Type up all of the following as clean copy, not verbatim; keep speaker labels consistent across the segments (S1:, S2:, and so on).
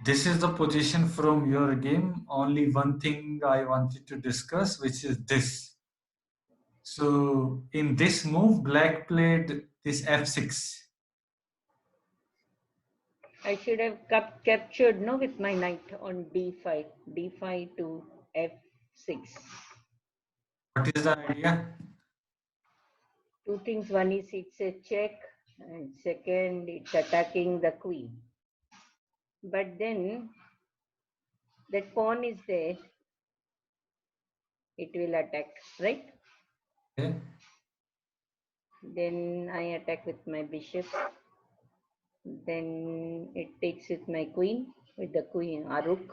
S1: This is the position from your game. Only one thing I wanted to discuss, which is this. So in this move, black played this f6.
S2: I should have captured no with my knight on d5, d5 to f6.
S1: What is the idea?
S2: Two things. One is it's a check, and second, it's attacking the queen. But then that pawn is there, it will attack, right?
S1: Okay.
S2: Then I attack with my bishop. Then it takes with my queen, with the queen, Aruk.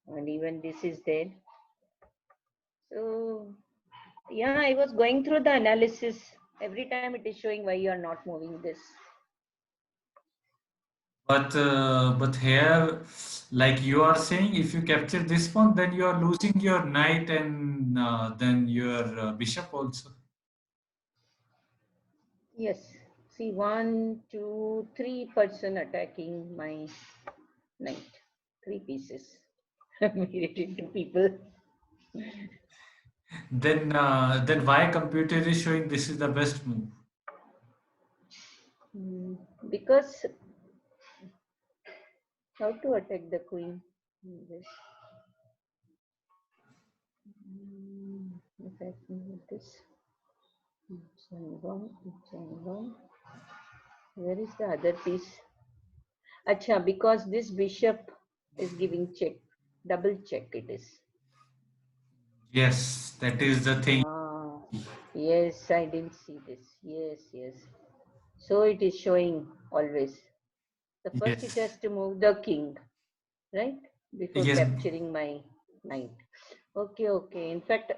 S2: And even this is there. So, yeah, I was going through the analysis. Every time it is showing why you are not moving this.
S1: But here, like you are saying, if you capture this pawn, then you are losing your knight and then your bishop also.
S2: Yes. See, 1, 2, 3 person attacking my knight. 3 pieces. Made it into people.
S1: Then why computer is showing this is the best move?
S2: Because how to attack the queen? This. If I move this, where is the other piece? Acha, because this bishop is giving check, double check it is.
S1: Yes, that is the thing.
S2: Ah, yes, I didn't see this. Yes, yes. So it is showing always. The first it
S1: Yes.
S2: has to move the king, right? Before
S1: Yes.
S2: capturing my knight. Okay, okay. In fact,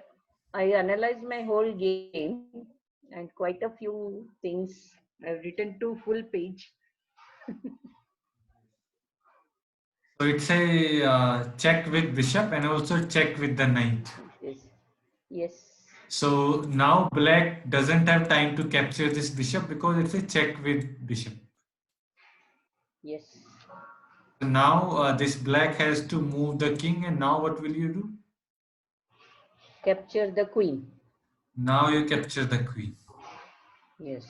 S2: I analyzed my whole game and quite a few things. I've written 2 full page.
S1: So it's a check with bishop and also check with the knight.
S2: Yes. Yes.
S1: So now black doesn't have time to capture this bishop because it's a check with bishop.
S2: Yes.
S1: So now this black has to move the king, and now what will you do?
S2: Capture the queen.
S1: Now you capture the queen.
S2: Yes.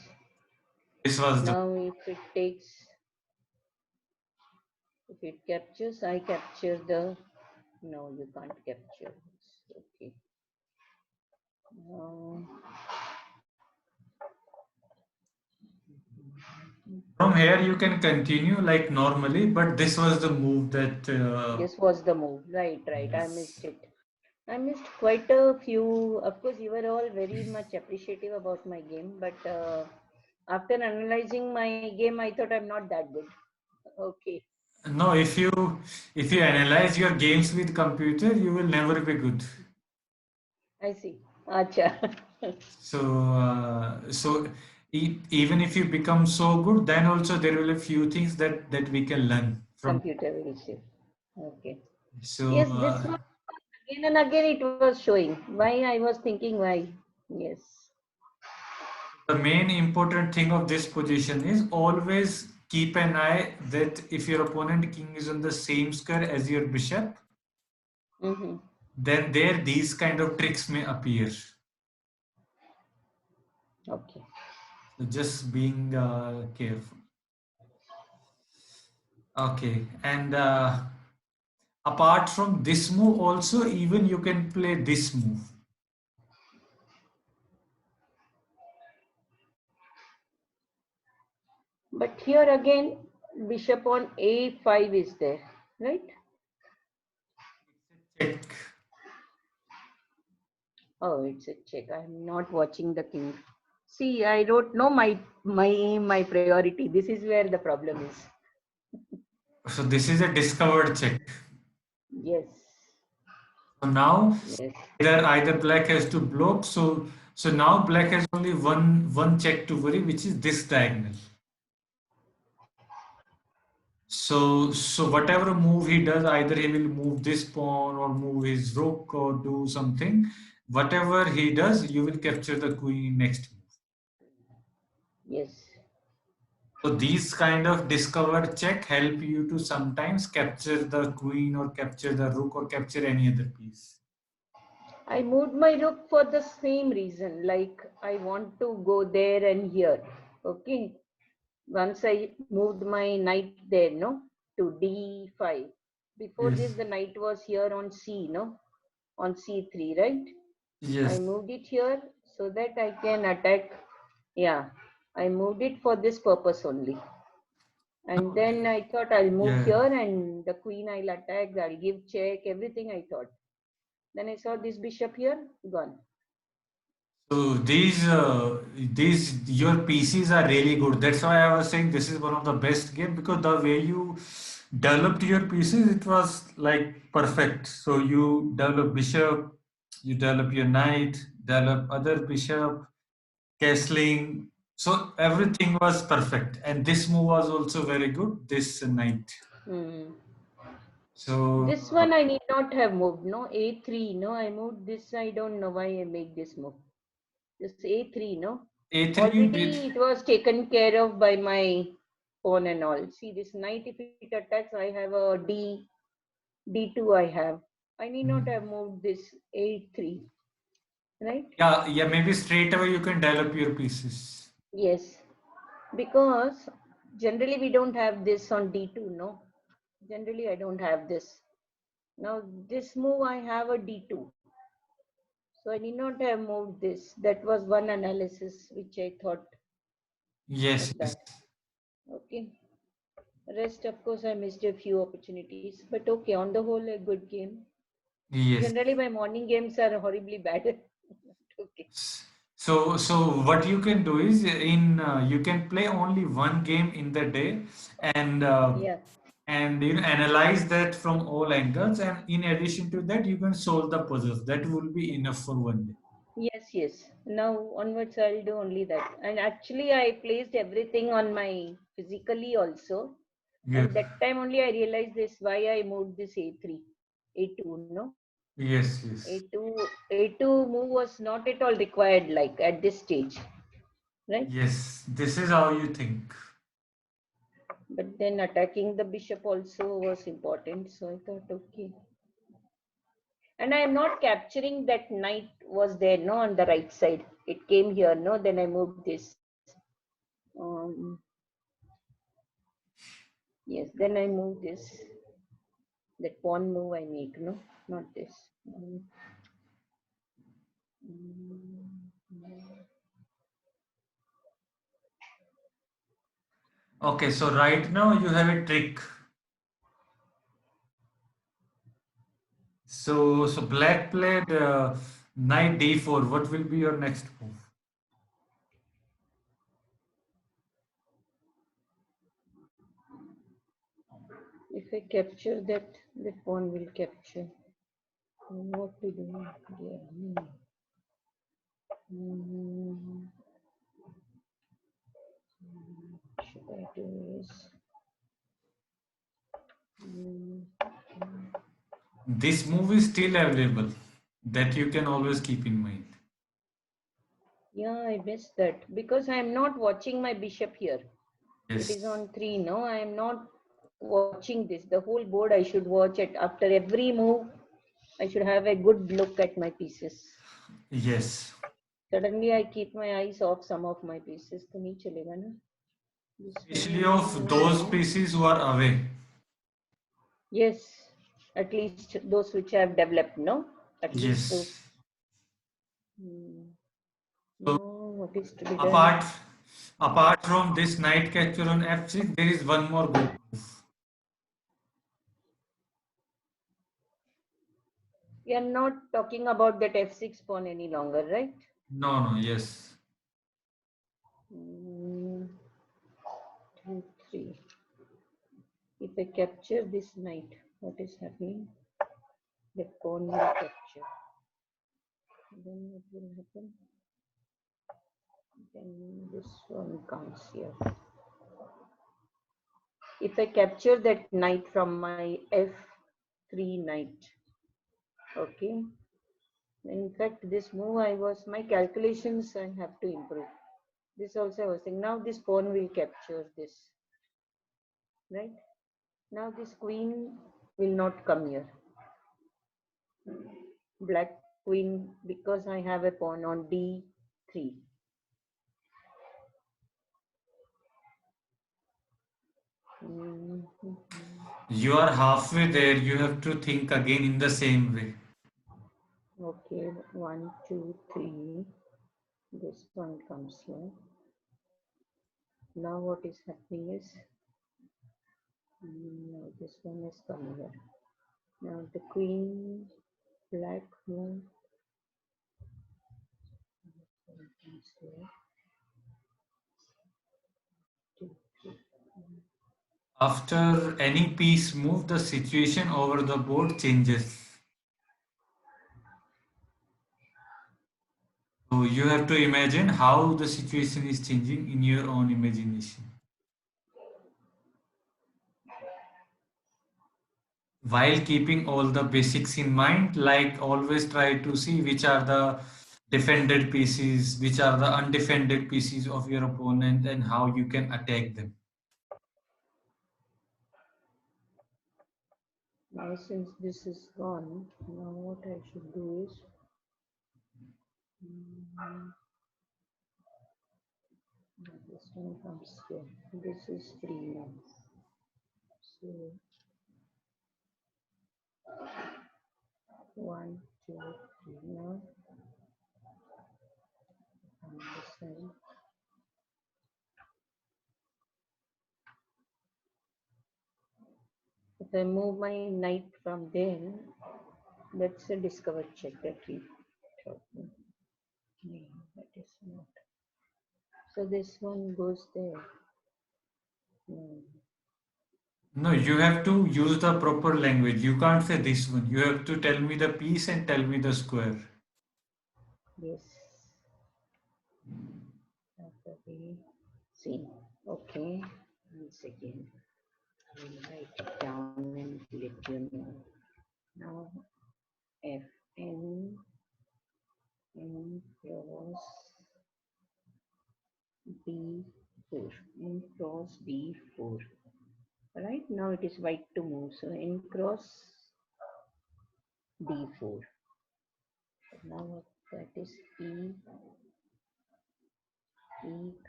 S1: This was the.
S2: Now if it takes, if it captures, I capture the, no, you can't capture. Okay. Um,
S1: From here you can continue like normally, but this was the move that.
S2: this was the move. Right, right. I missed it. I missed quite a few. Of course, you were all very much appreciative about my game, but after analyzing my game, I thought I'm not that good. Okay,
S1: No, if you analyze your games with computer, you will never be good.
S2: I see. Acha.
S1: So even if you become so good, then also there will be a few things that we can learn from.
S2: Computer will see. Okay.
S1: So
S2: Yes, this was again and again it was showing. Why I was thinking why. Yes.
S1: the main important thing of this position is always keep an eye that if your opponent king is on the same square as your bishop,
S2: Mm-hmm.
S1: then there these kind of tricks may appear.
S2: Okay.
S1: So just being careful. Okay, and apart from this move, also even you can play this move.
S2: But here again, bishop on a5 is there, right?
S1: Check.
S2: Oh, it's a check. I'm not watching the king. See, I don't know my priority. This is where the problem is.
S1: So this is a discovered check.
S2: Yes.
S1: So now
S2: Yes.
S1: either black has to block. So now black has only one check to worry, which is this diagonal. So whatever move he does, either he will move this pawn or move his rook or do something. Whatever he does, you will capture the queen next move.
S2: Yes.
S1: So these kind of discover check help you to sometimes capture the queen or capture the rook or capture any other piece.
S2: I moved my rook for the same reason, like I want to go there and here. Okay. Once I moved my knight there, no, to d5. Before this,
S1: Yes.
S2: the knight was here on c, no, on c3, right? I
S1: Yes.
S2: moved it here so that I can attack. Yeah, I moved it for this purpose only. And
S1: No,
S2: then I thought I'll move
S1: yeah.
S2: here and the queen I'll attack, I'll give check, everything I thought. Then I saw this bishop here, gone.
S1: So these your PCs are really good. That's why I was saying this is one of the best game because the way you developed your pieces, it was like perfect. So you develop bishop, you develop your knight, develop other bishop, castling. So everything was perfect, and this move was also very good. This knight.
S2: Hmm.
S1: So
S2: This one I need not have moved, no? A3, no? I moved this, I don't know why I make this move. This A3, no?
S1: A3 you did.
S2: Already it was taken care of by my pawn and all. See, this knight, if it attacks, I have a D2 I have. I need not have moved this A3, right?
S1: Yeah, yeah. Maybe straight away you can develop your pieces.
S2: Yes, because generally we don't have this on D2, no? Generally I don't have this. Now this move I have a D2. So I need not have moved this. That was one analysis which I thought
S1: Yes,
S2: of
S1: yes,
S2: that. Okay. Rest, of course, I missed a few opportunities, but okay, on the whole, a good game.
S1: yes.
S2: Generally, my morning games are horribly bad. Okay.
S1: So what you can do is you can play only one game in the day, and
S2: Yeah.
S1: you know, analyze that from all angles, and in addition to that, you can solve the puzzles. That will be enough for one day.
S2: Yes, yes. Now onwards, I'll do only that. And actually, I placed everything on my physically also.
S1: Yeah.
S2: And that time only I realized this why I moved this A3, A2, no?
S1: Yes, yes,
S2: A2, A2 move was not at all required like at this stage, right?
S1: yes. This is how you think.
S2: But then attacking the bishop also was important. So I thought, okay. And I am not capturing that knight was there, no, on the right side. It came here, no. Then I moved this. Um, yes, then I moved this. That pawn move I make, no, not this. Mm.
S1: Okay, so right now you have a trick. So black played knight d4. What will be your next move?
S2: If I capture that, that pawn will capture. What to do? Yeah. Mm, should I do is mm,
S1: This move is still available. That you can always keep in mind.
S2: yeah, I missed that because I am not watching my bishop here. It is
S1: Yes.
S2: on 3, no? I am not watching this. The whole board I should watch it. After every move, I should have a good look at my pieces.
S1: Yes.
S2: Suddenly, I keep my eyes off some of my pieces. तो नहीं चलेगा ना? This
S1: Especially of those
S2: one.
S1: pieces who are away.
S2: Yes, at least those which have developed, no? At least those.
S1: Yes.
S2: Hmm.
S1: So
S2: Now, what is to be done?
S1: apart apart from this knight capture on f6, there is one more good move.
S2: We are not talking about that f6 pawn any longer, right?
S1: No, no, yes.
S2: Mm, 2, 3. If I capture this knight, what is happening? The pawn will capture. Then what will happen? Then this one comes here. If I capture that knight from my f3 knight, okay. In fact, this move I was my calculations I have to improve. This also I was thinking. Now this pawn will capture this, right? Now this queen will not come here. Black queen, because I have a pawn on d3. Mhm.
S1: You are halfway there. You have to think again in the same way.
S2: Okay, one, two, three. This one comes here. Now what is happening is, now this one is coming here. Now the queen, black move, comes here. Two, three.
S1: After any piece move, the situation over the board changes. So you have to imagine how the situation is changing in your own imagination. While keeping all the basics in mind, like always try to see which are the defended pieces, which are the undefended pieces of your opponent, and how you can attack them.
S2: Now since this is gone, now what I should do is, mm, this one comes here. This is free now. So one, two, three. Now on this side. If I move my knight from there, that's a discovered check that we thought. No, that is not. So this one goes there. No.
S1: No, you have to use the proper language. You can't say this one. You have to tell me the piece and tell me the square.
S2: Yes. After we see. Okay. Once again, I will write it down and let you know. Now F N cross D4. N cross D4. Right now it is white to move. So N cross D4. Now that is E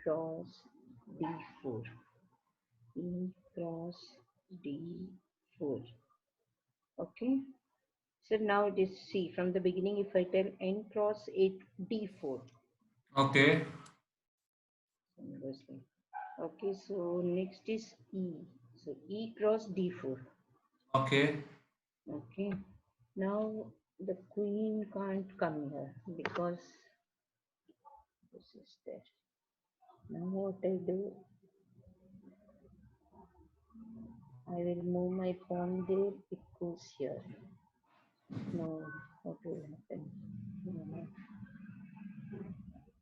S2: cross D4. E cross D4. Okay. So now it is C. From the beginning, if I tell N cross 8 D4.
S1: Okay,
S2: Okay, so next is E. So E cross D4.
S1: okay.
S2: Okay. Now the queen can't come here because this is there. Now what I do, I will move my pawn there, it goes here. No, what will happen? No, I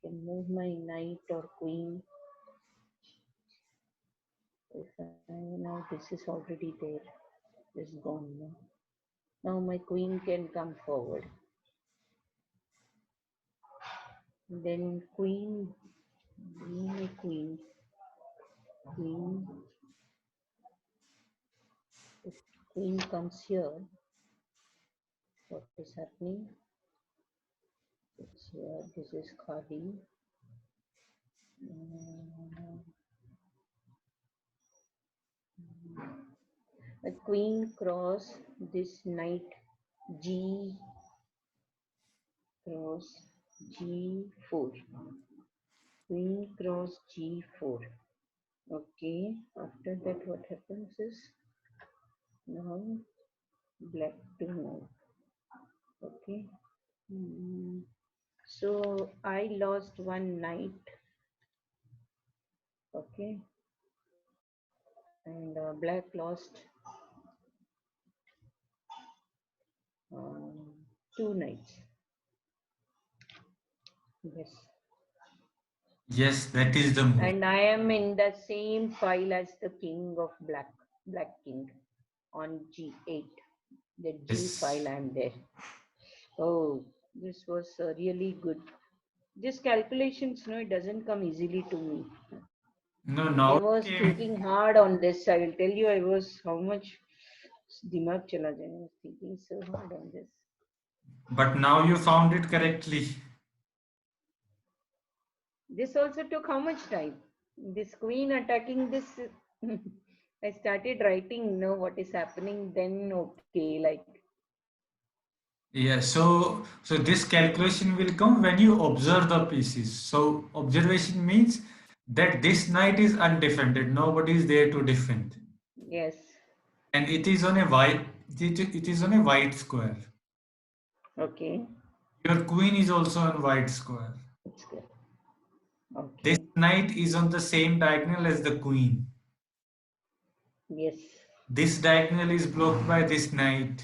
S2: can move my knight or queen. If now this is already there, this is gone now. Now my queen can come forward. Then queen, my queen, queen, if queen comes here, what is happening? It's here, this is Khadi. A queen cross this knight G cross G4. Queen cross G4. Okay, after that what happens is, now black to move. Okay. So I lost one knight. Okay. And black lost two knights. Yes.
S1: Yes, that is the move.
S2: And I am in the same file as the king of black king on G8. The G
S1: Yes.
S2: file I am there. Oh, this was really good. This calculations, no, it doesn't come easily to me.
S1: No,
S2: I
S1: now it
S2: was
S1: came.
S2: thinking hard on this. I will tell you, I was how much dimag chala jaya. I was thinking so hard on this.
S1: But now you found it correctly.
S2: This also took how much time? This queen attacking this. I started writing, what is happening. Then okay, like
S1: Yeah, so this calculation will come when you observe the pieces. So observation means that this knight is undefended. Nobody is there to defend,
S2: yes,
S1: and it is on a white. It is on a white square.
S2: okay,
S1: Your queen is also on white square.
S2: it's good.
S1: This
S2: Okay,
S1: knight is on the same diagonal as the queen.
S2: yes,
S1: This diagonal is blocked by this knight.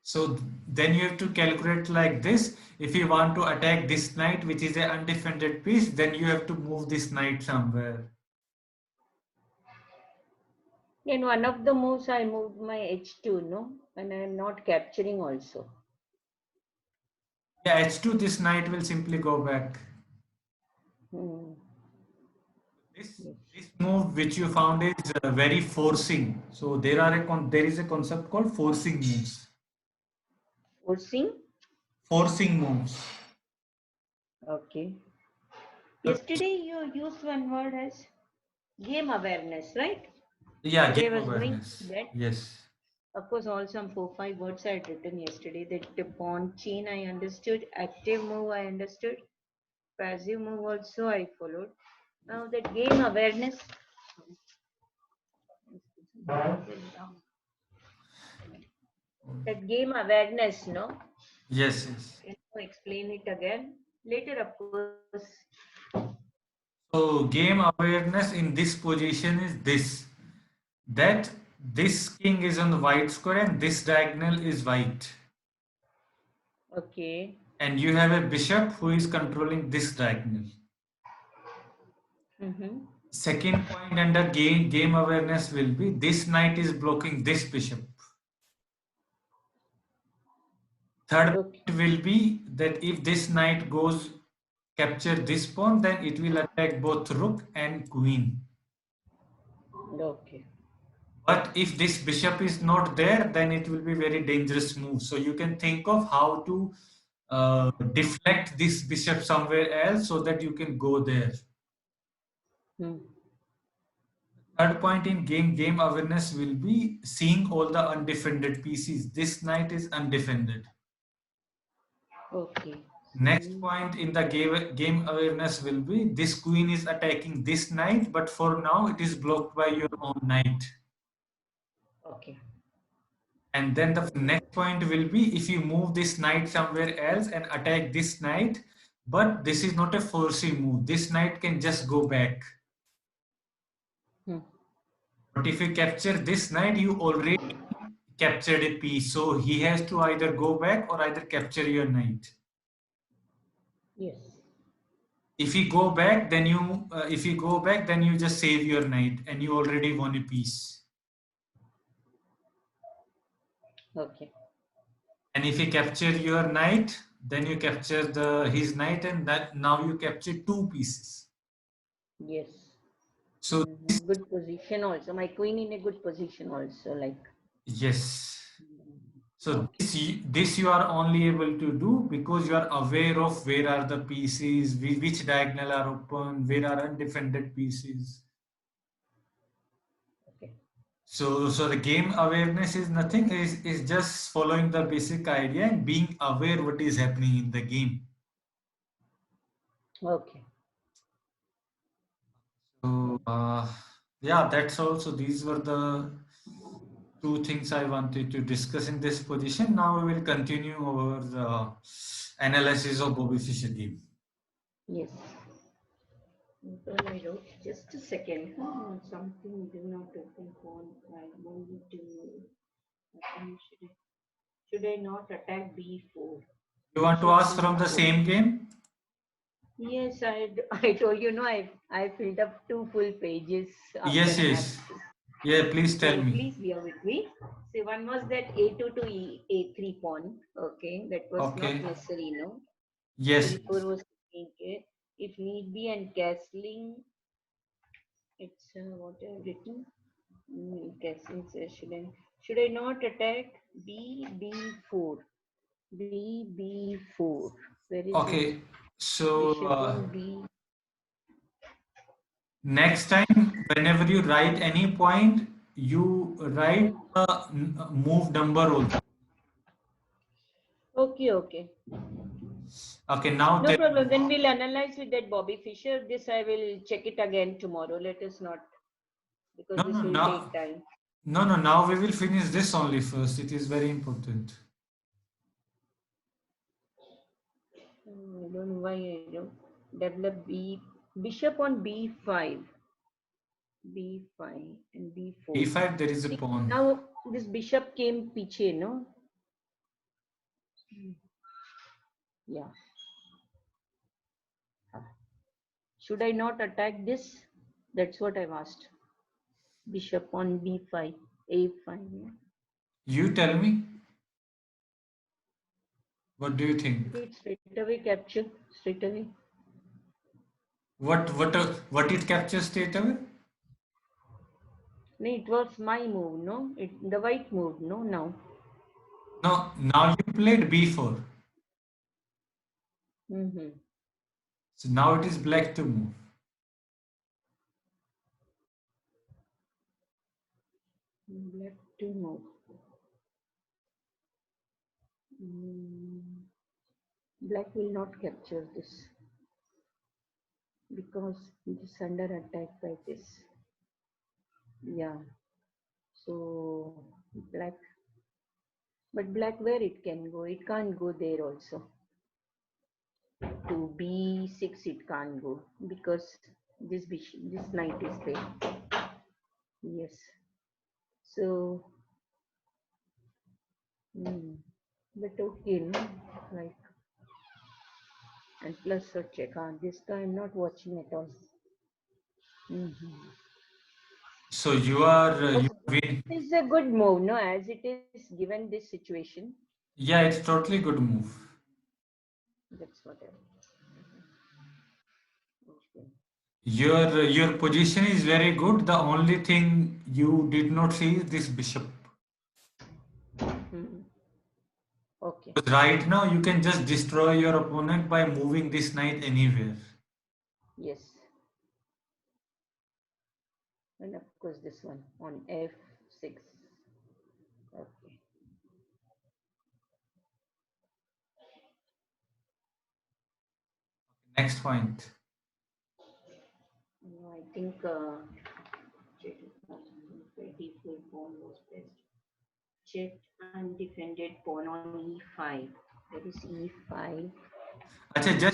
S1: So then you have to calculate like this. If you want to attack this knight, which is an undefended piece, then you have to move this knight somewhere.
S2: in one of the moves, I moved my h2, no, and I am not capturing also.
S1: Yeah, h2, this knight will simply go back.
S2: Hmm.
S1: This
S2: Yes.
S1: this move which you found is very forcing. So there is a concept called forcing moves.
S2: Forcing.
S1: Forcing moves.
S2: Okay.
S1: So,
S2: Yesterday you used one word as game awareness, right?
S1: yeah,
S2: Today
S1: game
S2: I was going
S1: awareness.
S2: through that.
S1: Yes.
S2: Of course, all some 4 5 words I had written yesterday. That the pawn chain I understood, active move I understood, passive move also I followed. Now that game awareness, that game awareness, no?
S1: Yes, yes.
S2: Can you explain it again? Later, of course.
S1: So game awareness in this position is this, that this king is on the white square and this diagonal is white.
S2: Okay.
S1: And you have a bishop who is controlling this diagonal.
S2: Mm-hmm.
S1: Second point under game awareness will be this knight is blocking this bishop. Third
S2: Okay.
S1: point will be that if this knight goes capture this pawn, then it will attack both rook and queen.
S2: Okay.
S1: But if this bishop is not there, then it will be very dangerous move. So you can think of how to deflect this bishop somewhere else so that you can go there.
S2: Hmm.
S1: Third point in game awareness will be seeing all the undefended pieces. This knight is undefended.
S2: Okay.
S1: Next
S2: See.
S1: point in the game awareness will be this queen is attacking this knight, but for now it is blocked by your own knight.
S2: Okay.
S1: And then the next point will be if you move this knight somewhere else and attack this knight, but this is not a forcing move. This knight can just go back.
S2: Hmm.
S1: But if you capture this knight, you already captured a piece. So he has to either go back or either capture your knight.
S2: Yes.
S1: If you go back, then you just save your knight and you already won a piece.
S2: Okay.
S1: And if you capture your knight, then you capture his knight, and that now you capture two pieces.
S2: Yes.
S1: So
S2: Good position also. My queen in a good position also. Like.
S1: yes. So
S2: Okay.
S1: this you are only able to do because you are aware of where are the pieces, which diagonal are open, where are undefended pieces.
S2: Okay.
S1: So the game awareness is nothing, is just following the basic idea and being aware what is happening in the game.
S2: Okay.
S1: So yeah, that's also these were the two things I wanted to discuss in this position. Now we will continue our analysis of Bobby Fischer game.
S2: Yes. Well, I wrote just a second. Something do not open phone. I want to. Should I not attack b4?
S1: You want to
S2: Bishop
S1: ask from the
S2: d4.
S1: same game?
S2: Yes, I told you, no, I filled up 2 full pages after
S1: Yes, yes.
S2: analysis.
S1: Yeah, please tell
S2: So
S1: me.
S2: please bear with me. See, one was that a2 to a3 pawn. Okay, that was not
S1: Okay.
S2: necessary, no.
S1: Yes.
S2: d4 was okay. If need be, and castling, it's what I have written. Castling says should I not attack b4? b4. Where is it?
S1: Okay. So
S2: Bishop on b.
S1: next time, whenever you write any point, you write
S2: Mhm.
S1: the move number also.
S2: Okay, okay.
S1: Okay. Now
S2: No
S1: tell me.
S2: problem. Then we'll analyze with that Bobby Fischer. This I will check it again tomorrow. Let us not,
S1: No,
S2: because
S1: no,
S2: this will take
S1: now,
S2: time.
S1: no, no. Now we will finish this only first. It is very important.
S2: I don't know why I don't develop b. Bishop on b5, b5 and b4.
S1: B5, there is a
S2: See,
S1: pawn.
S2: now this bishop came piche, no? Yeah. Should I not attack this? That's what I've asked. Bishop on b5, a5. Yeah.
S1: You tell me. What do you think?
S2: Okay, it's straight away capture. Straight away.
S1: What it captures straight away?
S2: No, it was my move, no? The white move, no? Now.
S1: No, now you played B4.
S2: Mm-hmm.
S1: So now it is black to move.
S2: Black to move. Mm. Black will not capture this because it is under attack by this. Yeah. So black, but black where it can go? It can't go there also. To b6 it can't go because this knight is there. Yes. So, but okay, no? Like, and plus a check. This time I'm not watching at all. Mm-hmm.
S1: So you win.
S2: This is a good move, no? As it is given this situation,
S1: Yeah, it's totally good move.
S2: that's what I. Okay.
S1: Your position is very good. The only thing you did not see is this bishop.
S2: Mm-hmm. Okay.
S1: Because right now you can just destroy your opponent by moving this knight anywhere.
S2: Yes. And of course this one on f6. Okay.
S1: Next point.
S2: No, I think 24 pawn was best. Checked and defended pawn on e5. There is e5.
S1: Acha,
S2: That.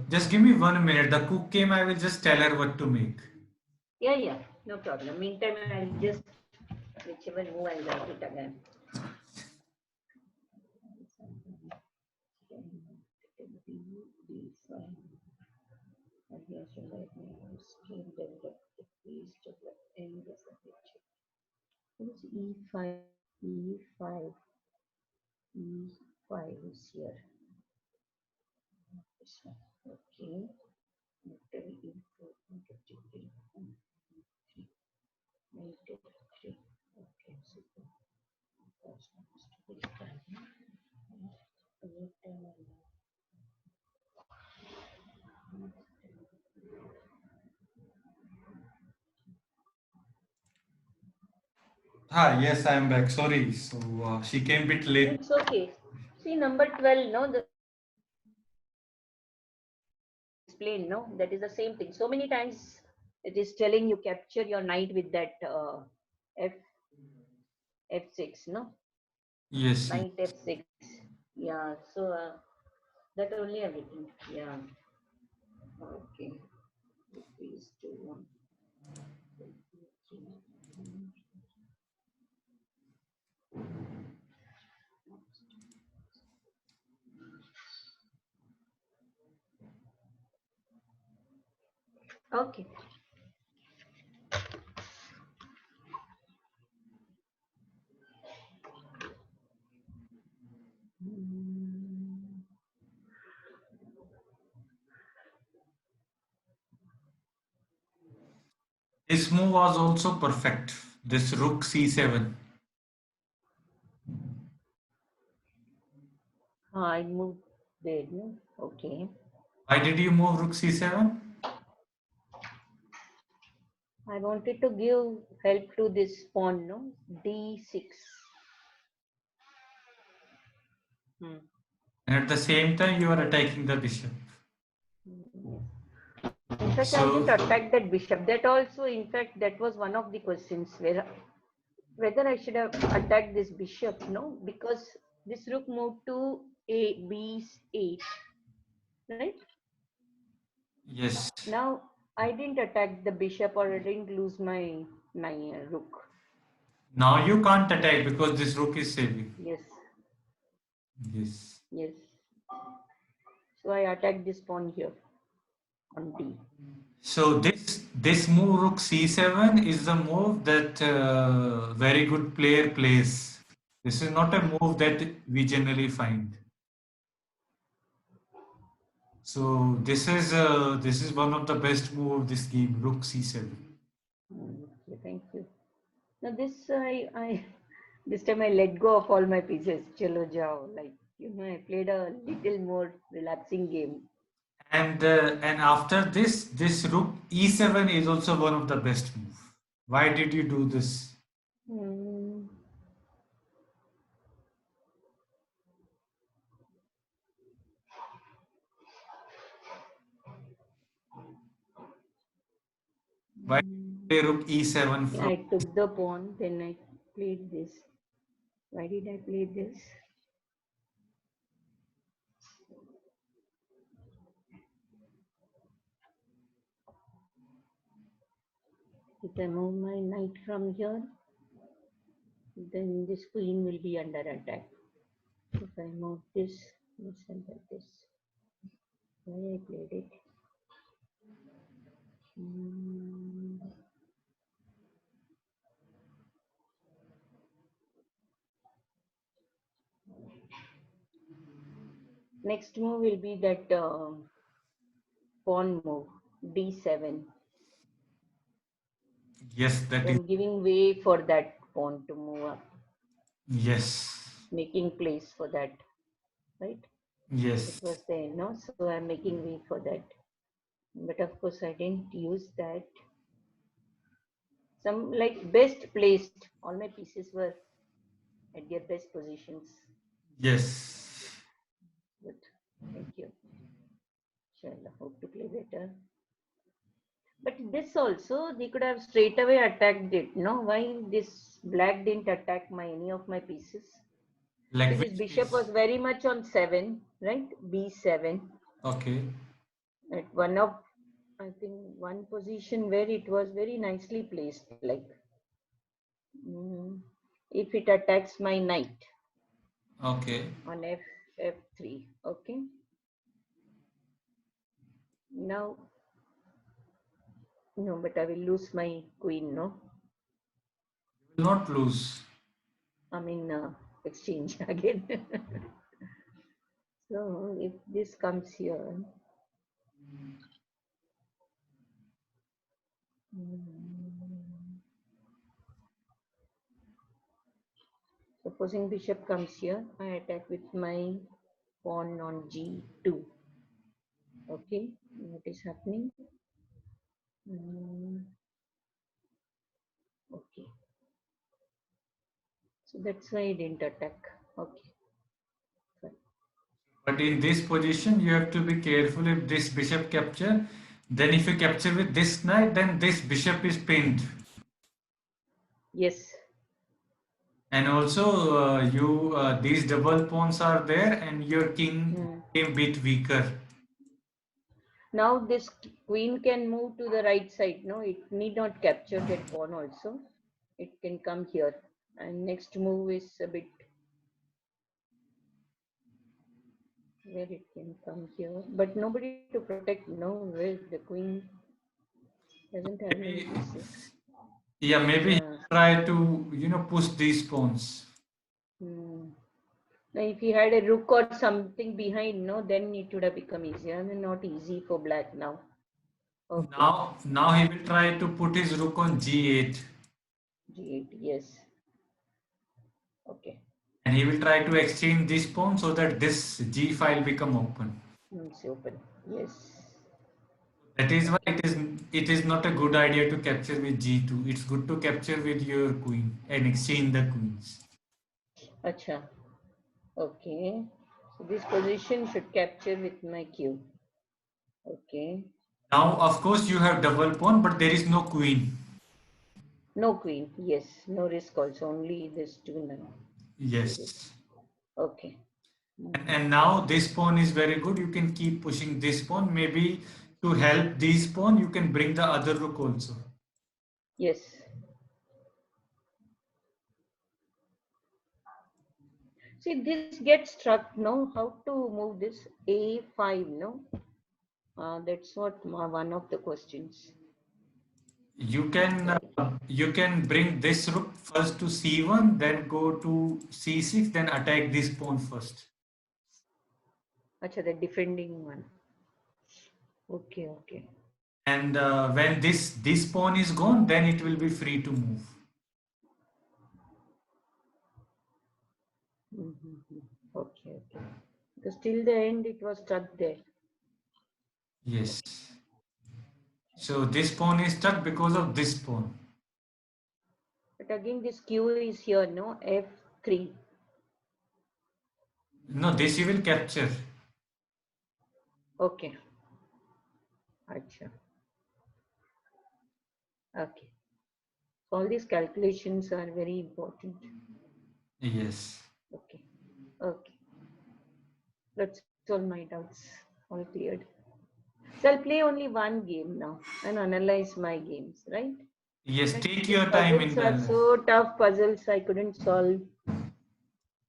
S1: just give me 1 minute. The cook came. I will just tell her what to make.
S2: Yeah, yeah, no problem. Meantime, I'll just whichever move I'll write it again. B5. And here should write my stream develop the piece develop and the subject. What is E5? E5. E5 is here. This one. Okay. After E4, negative 3. Negative 3. Okay, super. That's nice to be done.
S1: Ah, yes, I am back. Sorry. So she came a bit late.
S2: It's okay. See, number 12, no, the explain, no, that is the same thing. So many times it is telling you capture your knight with that f f6, no,
S1: Yes, yes.
S2: knight f6. Yeah, so that only everything. Yeah, okay. Please do one. Okay.
S1: This move was also perfect. This rook c7.
S2: I moved there, no? Okay.
S1: Why did you move rook c7?
S2: I wanted to give help to this pawn, no? D6. Hmm.
S1: And at the same time, you are attacking the bishop.
S2: Yes. In fact, I didn't
S1: So,
S2: attack that bishop. That also, in fact, that was one of the questions where whether I should have attacked this bishop, no? Because this rook moved to A, B8, right?
S1: yes.
S2: Now, I didn't attack the bishop or I didn't lose my rook.
S1: Now you can't attack because this rook is saving.
S2: Yes,
S1: Yes.
S2: yes. So I attacked this pawn here on D.
S1: So this move rook c7 is the move that very good player plays. This is not a move that we generally find. So this is one of the best move of this game, rook c7.
S2: Okay, thank you. Now this I this time I let go of all my pieces. Chalo jao. Like I played a little more relaxing game.
S1: And after this rook e7 is also one of the best move. Why did you do this?
S2: Hmm.
S1: Why did you play rook e7
S2: Yeah,
S1: from?
S2: I took the pawn, then I played this. Why did I play this? If I move my knight from here, then this queen will be under attack. If I move this and this. Why I played it? Mm, Next move will be that pawn move, d7.
S1: Yes,
S2: So
S1: that is
S2: I'm giving way for that pawn to move up,
S1: yes.
S2: making place for that, right? It
S1: Yes.
S2: was there, no? So I'm making way for that. But of course, I didn't use that. Some like best placed, all my pieces were at their best positions.
S1: Yes.
S2: Good. Thank you. Shall hope to play better. But this also, they could have straight away attacked it. No, why this black didn't attack my any of my pieces? See,
S1: Like
S2: this
S1: which
S2: bishop
S1: piece?
S2: was very much on 7, right? B7.
S1: Okay.
S2: At one of, I think, one position where it was very nicely placed. Like, mm, if it attacks my knight
S1: Okay.
S2: on F3, okay? Now, no, but I will lose my queen, no?
S1: You will not lose.
S2: I mean, exchange again. So if this comes here, mm, supposing bishop comes here, I attack with my pawn on G2. Okay, what is happening? Mm, okay, so that's why I didn't attack. Okay, fine.
S1: But in this position, you have to be careful if this bishop capture. Then if you capture with this knight, then this bishop is pinned.
S2: Yes.
S1: And also, you these double pawns are there, and your king
S2: Mm.
S1: a bit weaker.
S2: Now this queen can move to the right side. No, it need not capture that pawn also. It can come here. And next move is a bit where it can come here, but nobody to protect. No, where the queen doesn't have many
S1: Maybe,
S2: pieces.
S1: yeah, maybe he
S2: Yeah.
S1: try to push these pawns.
S2: Hmm. Now, if he had a rook or something behind, no, then it would have become easier. I mean, not easy for black now. Okay.
S1: Now he will try to put his rook on g8,
S2: G8. Yes. Okay.
S1: and he will try to exchange this pawn so that this g file become open.
S2: It's open. Yes.
S1: That is why
S2: Okay.
S1: it is not a good idea to capture with g2. It's good to capture with your queen and exchange the queens.
S2: Acha. Okay. So this position should capture with my Q. Okay.
S1: Now, of course, you have double pawn, but there is no queen.
S2: No queen. Yes. No risk also. Only this two now. Zero.
S1: Yes.
S2: Okay.
S1: And now this pawn is very good. You can keep pushing this pawn. Maybe to help this pawn, you can bring the other rook also.
S2: Yes. See, this gets struck, no? How to move this? A5, no? That's what one of the questions. Right.
S1: You can bring this rook first to c1, then go to c6, then attack this pawn first.
S2: Acha, the defending one. Okay, okay.
S1: And when this pawn is gone, then it will be free to move.
S2: Okay, okay. Because till the end it was stuck there.
S1: Yes. So this pawn is stuck because of this pawn.
S2: But again, this Q is here, no? F3.
S1: No, this you will capture.
S2: Okay. Acha. Okay. All these calculations are very important.
S1: Yes.
S2: Okay. Okay. That's all my doubts. All cleared. So I'll play only one game now and analyze my games, right?
S1: Yes,
S2: Like
S1: take
S2: these
S1: your time
S2: puzzles
S1: in
S2: are
S1: the
S2: so tough puzzles I couldn't solve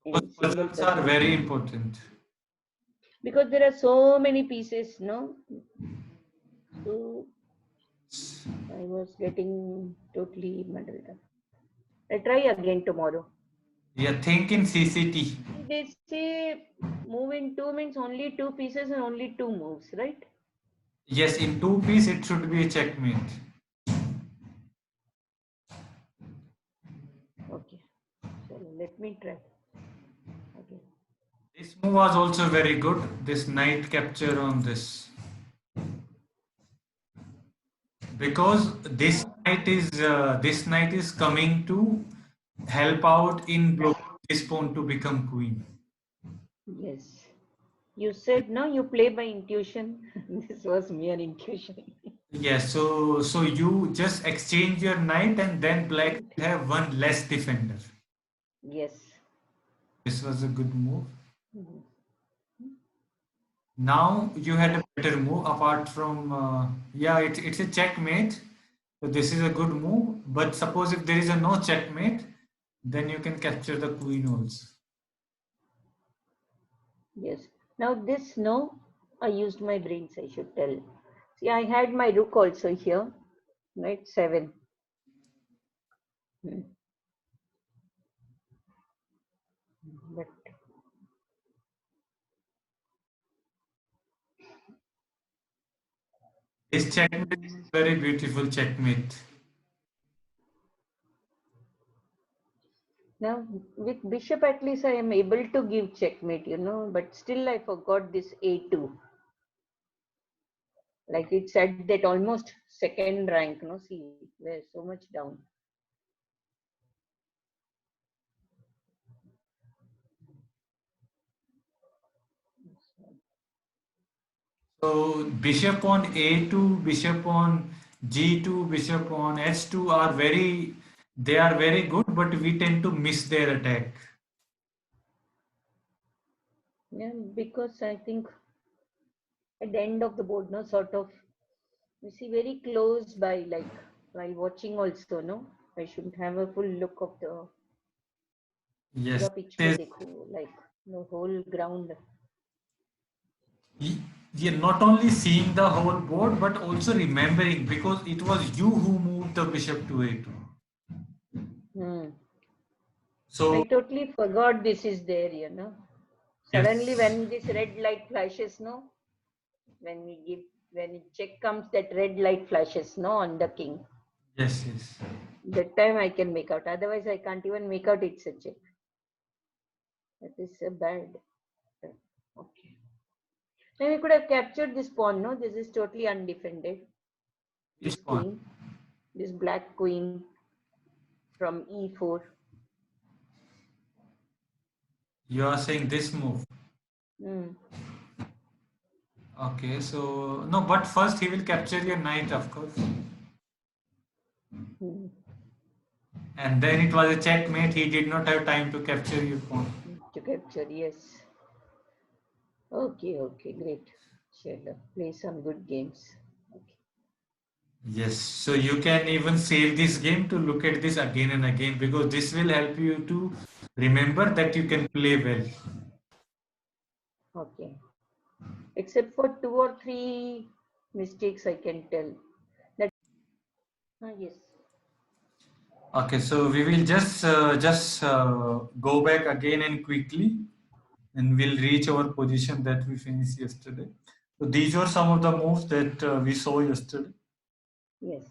S1: those
S2: in single
S1: puzzles are
S2: puzzle.
S1: very important.
S2: Because there are so many pieces, no? So I was getting totally muddled up. I try again tomorrow.
S1: Yeah, think in CCT.
S2: They say move in two means only two pieces and only two moves, right?
S1: Yes, in two piece it should be a checkmate.
S2: Okay. So let me try again.
S1: This move was also very good. This knight capture on this because this knight is coming to help out in blocking this pawn to become queen.
S2: Yes. You said no, you play by intuition. This was mere intuition.
S1: Yes, so you just exchange your knight and then black
S2: Right?
S1: will have one less defender.
S2: Yes.
S1: This was a good move.
S2: Mhm.
S1: Now you had a better move apart from yeah, it's a checkmate. So this is a good move. But suppose if there is a no checkmate, then you can capture the queen also.
S2: Yes. Now this no, I used my brains, I should tell. See, I had my rook also here, right? 7. Hmm. But
S1: This checkmate is a very beautiful checkmate.
S2: now with bishop at least I am able to give checkmate, but still I forgot this A2. Like it's at that almost second rank, no? See, we're so much down.
S1: So bishop on A2, bishop on G2, bishop on H2 are they are very good, but we tend to miss their attack.
S2: Yeah, because I think at the end of the board, no, sort of, you see very close by, like while watching also, no, I should have a full look of the
S1: Yes,
S2: पूरा pitch
S1: it
S2: पे
S1: is.
S2: देखो, like the whole ground.
S1: You're not only seeing the whole board, but also remembering because it was you who moved the bishop to A2.
S2: Hmm. I
S1: So
S2: totally forgot this is there. Suddenly
S1: yes,
S2: when this red light flashes, no, when we give when check comes, that red light flashes, no, on the king.
S1: Yes, yes.
S2: That time I can make out. Otherwise, I can't even make out it's a check. That is a bad. Okay. And we could have captured this pawn, no? This is totally undefended. This
S1: Which one?
S2: queen, this black queen from e4.
S1: You are saying this move.
S2: Mm.
S1: Okay, so no, but first he will capture your knight, of course.
S2: Mm.
S1: And then it was a checkmate. He did not have time to capture your pawn.
S2: To capture, yes. Okay, okay, great. Shall play some good games. Okay.
S1: Yes, so you can even save this game to look at this again and again because this will help you to remember that you can play well.
S2: Okay. Except for two or three mistakes, I can tell. That yes.
S1: Okay, so we will just go back again and quickly, and we'll reach our position that we finished yesterday. So these were some of the moves that we saw yesterday.
S2: Yes.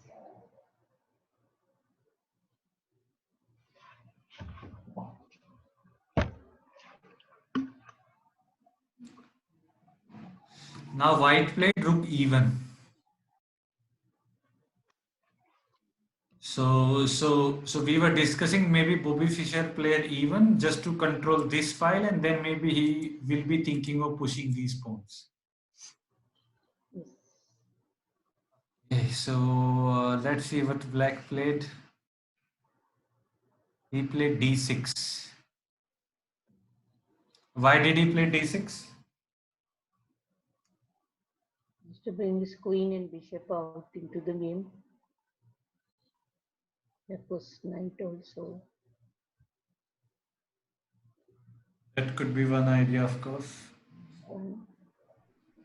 S1: Now white played rook even. So we were discussing maybe Bobby Fischer played even just to control this file, and then maybe he will be thinking of pushing these pawns.
S2: Yes.
S1: Okay, so let's see what black played. He played d6. Why did he play d6?
S2: Just to bring this queen and bishop out into the game. Of course, knight also.
S1: That could be one idea, of course.
S2: One,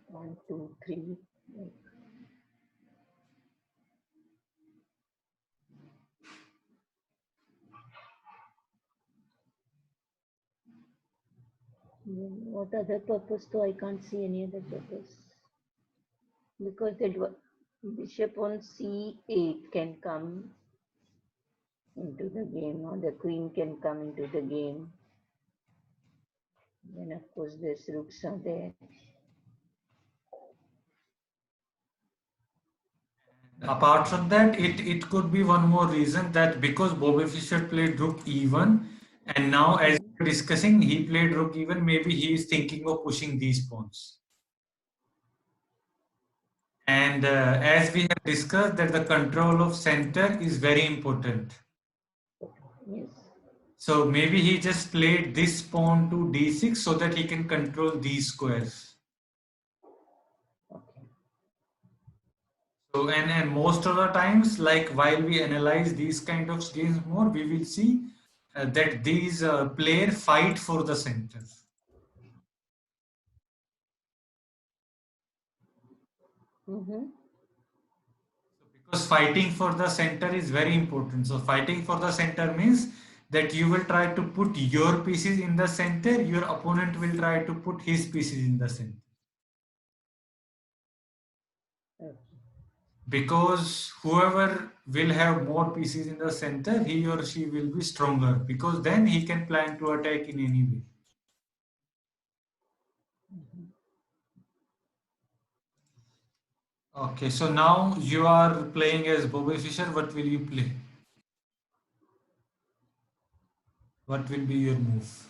S2: one, two, three. Like, what other purpose? Though I can't see any other purpose because that bishop on c8 can come into the game, or the queen can come into the game. Then of course there's rooks are there.
S1: Apart from that, it could be one more reason that because Bobby Fischer played rook e1, and now as
S2: Mm.
S1: we're discussing, he played rook e1, maybe he is thinking of pushing these pawns. And as we have discussed, that the control of center is very important.
S2: Yes.
S1: So maybe he just played this pawn to d6 so that he can control these squares.
S2: Okay.
S1: So and most of the times, like while we analyze these kind of games more, we will see that these player fight for the center.
S2: Mm-hmm.
S1: Because fighting for the center is very important. So fighting for the center means that you will try to put your pieces in the center, your opponent will try to put his pieces in the center.
S2: Okay.
S1: Because whoever will have more pieces in the center, he or she will be stronger because then he can plan to attack in any way.
S2: Mm-hmm.
S1: Okay, so now you are playing as Bobby Fischer. What will you play? What will be your move?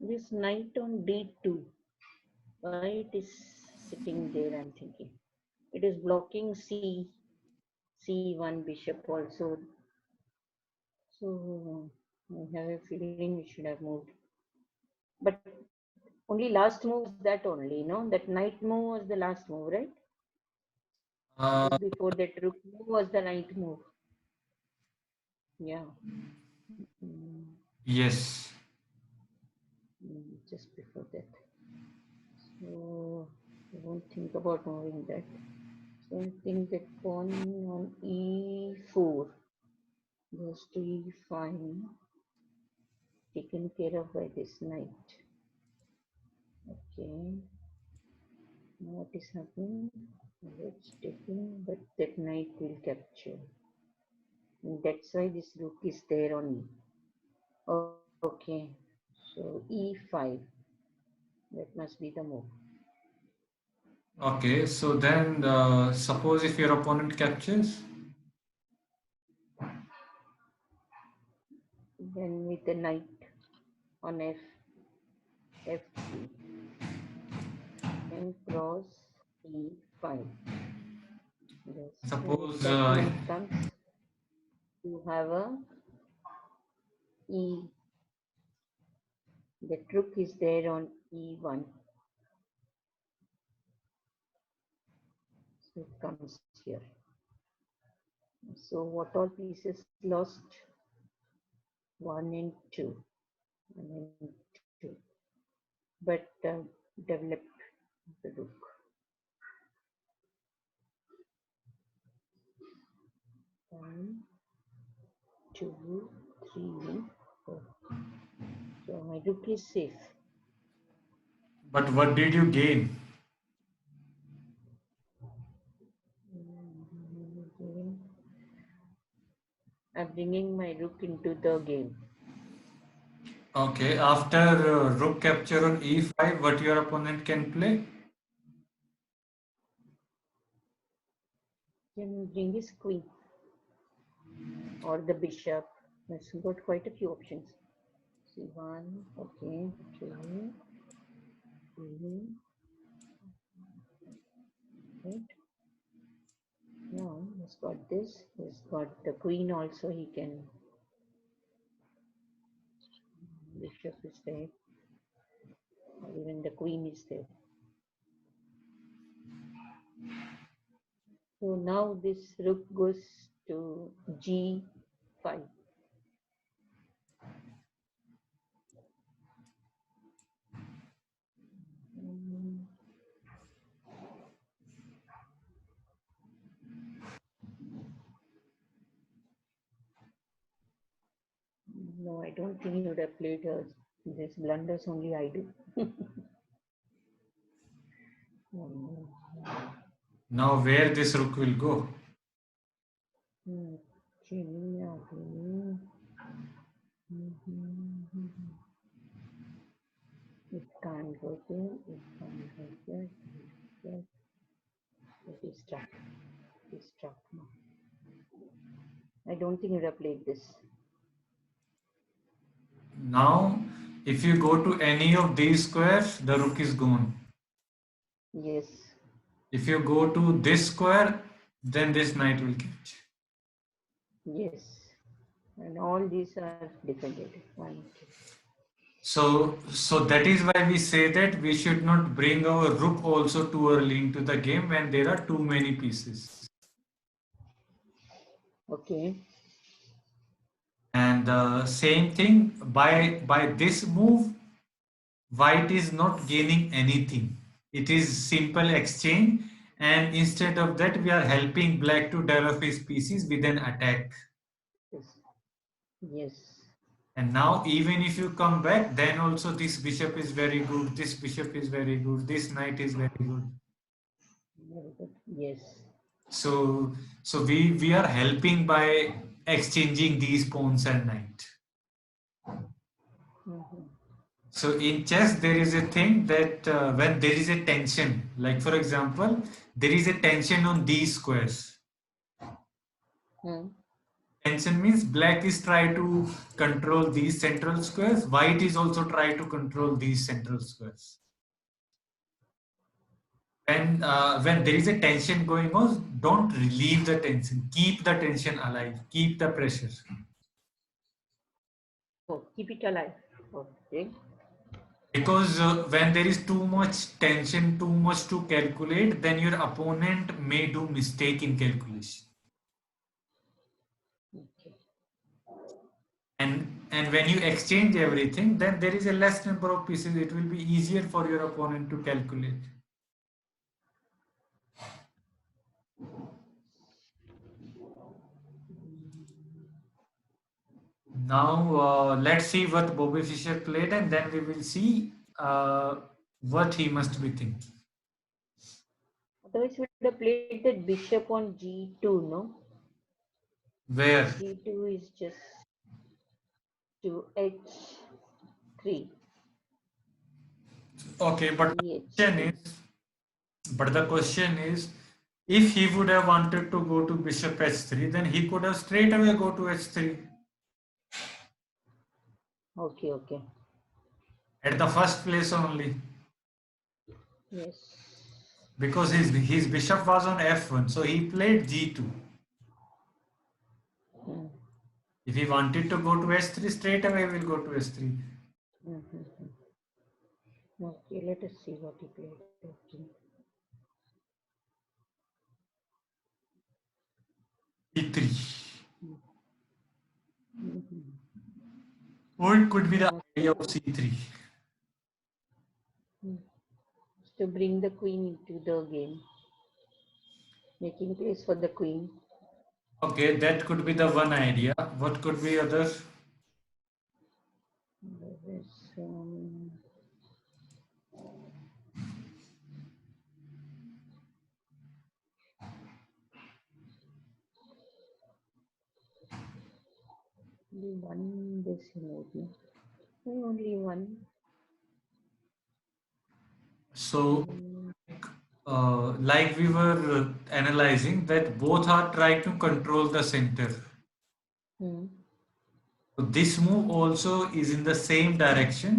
S2: This knight on d2. Why it is sitting there? I'm thinking. It is blocking c1 bishop also. So I have a feeling we should have moved. But only last move was that only, no? That knight move was the last move, right?
S1: Uh,
S2: Just before that rook move was the knight move. Yeah. Mm,
S1: yes.
S2: just before that. So. I won't think about moving that. So I think that pawn on e4 goes to e5, taken care of by this knight. Okay, now what is happening? It's taking, but that knight will capture. And that's why this rook is there on e. Okay, so e5, that must be the move.
S1: Okay, so then suppose if your opponent captures,
S2: Then with the knight on f3, then cross e5. Yes, and if
S1: suppose
S2: that knight comes, you have a e. The rook is there on e1, so it comes here. So what all pieces lost? 1 and 2, 1 and 2. But develop the rook. 1, 2, 3, 4. So my rook is safe.
S1: but what did you gain?
S2: I'm bringing my rook into the game.
S1: Okay, after rook capture on e5, what your opponent can play?
S2: Can bring his queen or the bishop. It's got quite a few options. C1, okay, 2, 3, right? Now he's got this. He's got the queen also. He can. Bishop is there, or even the queen is there. So now this rook goes to g5. No, I don't think he would have played this blunders only I do.
S1: Now where this rook will go?
S2: It can't go there, it can't go there, there. It is stuck. It is stuck now. I don't think he would have played this.
S1: Now, if you go to any of these squares, the rook is gone.
S2: Yes.
S1: If you go to this square, then this knight will catch.
S2: Yes. And all these are defended. 1, 2.
S1: So that is why we say that we should not bring our rook also too early into the game when there are too many pieces.
S2: Okay.
S1: And same thing by this move, white is not gaining anything. It is simple exchange, and instead of that, we are helping black to develop his pieces with an attack.
S2: Yes. Yes.
S1: And now, even if you come back, then also this bishop is very good. This bishop is very good. This knight is very good.
S2: Very good. Yes.
S1: So we are helping by exchanging these pawns and knight.
S2: Mm-hmm.
S1: So in chess, there is a thing that when there is a tension, like for example, there is a tension on these squares.
S2: Mm.
S1: Tension means black is trying to control these central squares. White is also trying to control these central squares. When there is a tension going on, don't relieve the tension. Keep the tension alive. Keep the pressure.
S2: Oh, keep it alive. Okay.
S1: Because when there is too much tension, too much to calculate, then your opponent may do mistake in calculation.
S2: Okay.
S1: And when you exchange everything, then there is a less number of pieces. It will be easier for your opponent to calculate. Now let's see what Bobby Fischer played, and then we will see what he must be thinking.
S2: Otherwise, would have played that bishop on G2, no?
S1: Where?
S2: G2 is just to H3,
S1: Okay,
S2: CH3.
S1: the question is, if he would have wanted to go to bishop h3, then he could have straight away go to h3
S2: Okay, okay.
S1: at the first place only,
S2: Yes.
S1: because his bishop was on f1, so he played g2.
S2: Mm.
S1: If he wanted to go to h3, straight away we'll go to h3.
S2: Mm-hmm. Okay, let us see what he played. Okay.
S1: e3,
S2: Mm-hmm.
S1: or it could be the idea
S2: Okay.
S1: of c3.
S2: Mm. To bring the queen into the game, making place for the queen.
S1: Okay, that could be the one idea. What could be other?
S2: There is only one this maybe. Only one.
S1: So
S2: Mm.
S1: like we were analyzing that both are trying to control the center.
S2: Mm.
S1: So this move also is in the same direction,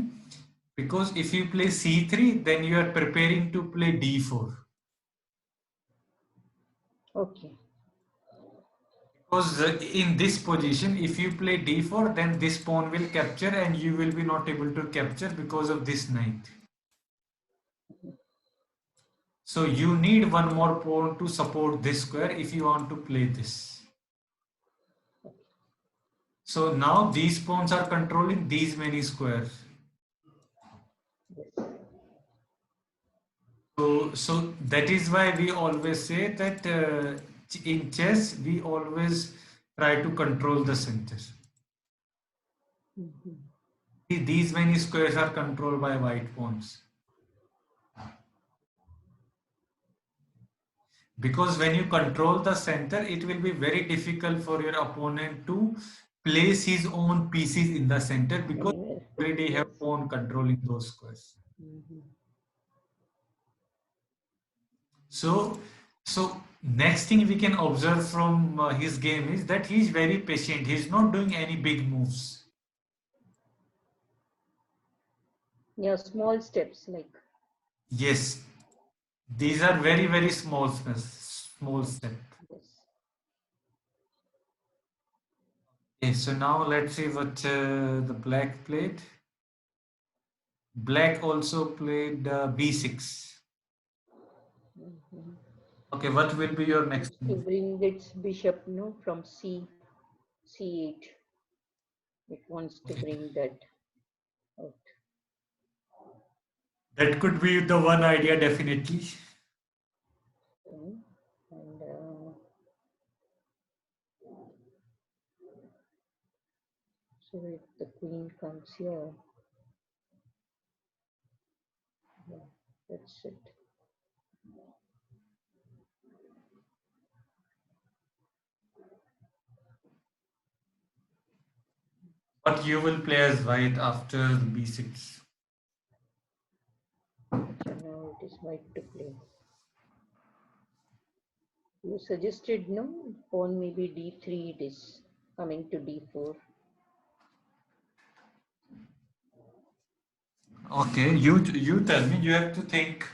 S1: because if you play c3, then you are preparing to play d4.
S2: Okay.
S1: Because in this position, if you play d4, then this pawn will capture and you will be not able to capture because of this knight. So you need one more pawn to support this square if you want to play this. So now these pawns are controlling these many squares.
S2: Yes.
S1: So that is why we always say that in chess we always try to control the center.
S2: Mm-hmm.
S1: These many squares are controlled by white pawns. Because when you control the center, it will be very difficult for your opponent to place his own pieces in the center, because
S2: Anywhere.
S1: you already have
S2: Yes.
S1: pawn controlling those squares.
S2: Mm-hmm.
S1: So, so next thing we can observe from his game is that he's very patient. He's not doing any big moves.
S2: Yeah, small steps like
S1: Yes, these are very, very small step.
S2: this.
S1: Okay, so now let's see what the black played. Black also played b6.
S2: Mm-hmm.
S1: Okay, what will be your next
S2: Wants to
S1: move?
S2: bring its bishop no from C8. It wants to
S1: Okay,
S2: bring that out.
S1: that could be the one idea definitely.
S2: Okay. And so if the queen comes here, yeah, that's it.
S1: What you will play as white after the b6?
S2: So now it is white to play. You suggested no pawn maybe D3. It is coming to D4.
S1: Okay, you tell me. You have to think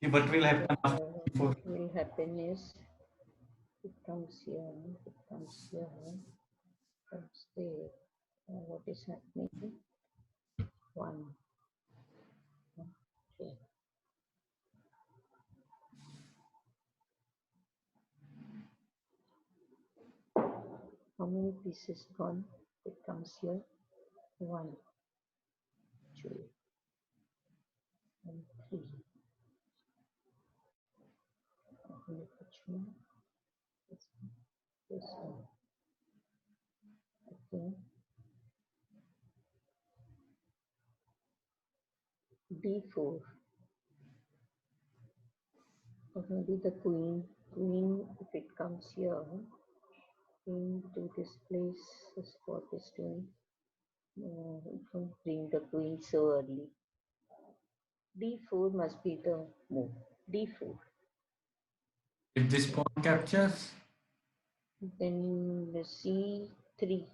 S1: what will
S2: But
S1: happen after
S2: what
S1: b4.
S2: will happen is it comes here, it comes here, comes there. What is happening? One, two. How many pieces gone? It comes here. One, two, and three. Which one? This one. Okay. d4, or maybe the queen. Queen, if it comes here, queen to this place, is what is doing. We can't bring the queen so early. d4 must be the move. d4.
S1: If this pawn captures,
S2: Then the c3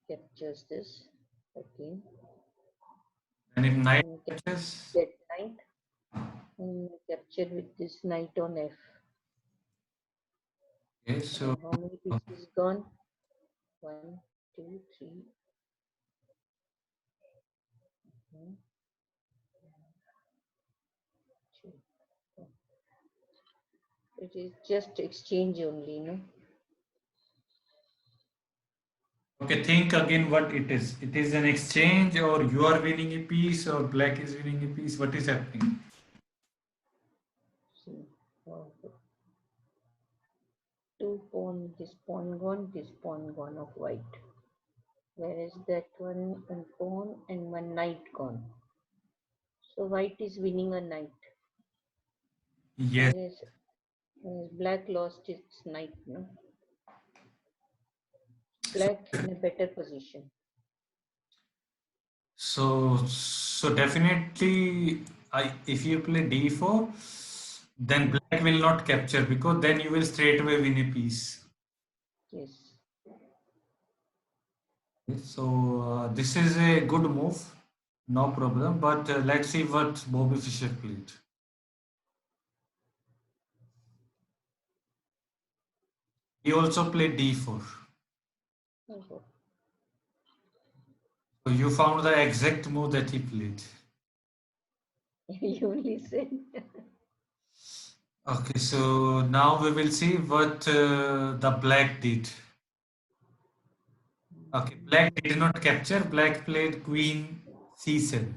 S2: captures this. Okay.
S1: and if knight
S2: And
S1: captures,
S2: get knight. And capture with this knight on f.
S1: okay, so
S2: How many pieces gone? One, two, three. One, two, four. It is just exchange only, no?
S1: okay, think again what it is. It is an exchange, or you are winning a piece, or black is winning a piece. What is happening?
S2: See, two pawn, this pawn gone of white. Whereas that one pawn and one knight gone. So white is winning a knight.
S1: Yes.
S2: Whereas black lost its knight, no?
S1: So,
S2: Black in a better position.
S1: so definitely, if you play d4, then black will not capture because then you will straight away win a piece.
S2: Yes.
S1: So this is a good move, no problem. But let's see what Bobby Fischer played. He also played d4.
S2: Okay.
S1: So you found the exact move that he played.
S2: You listen.
S1: Okay, so now we will see what the black did. Okay, black did not capture. Black played queen c7.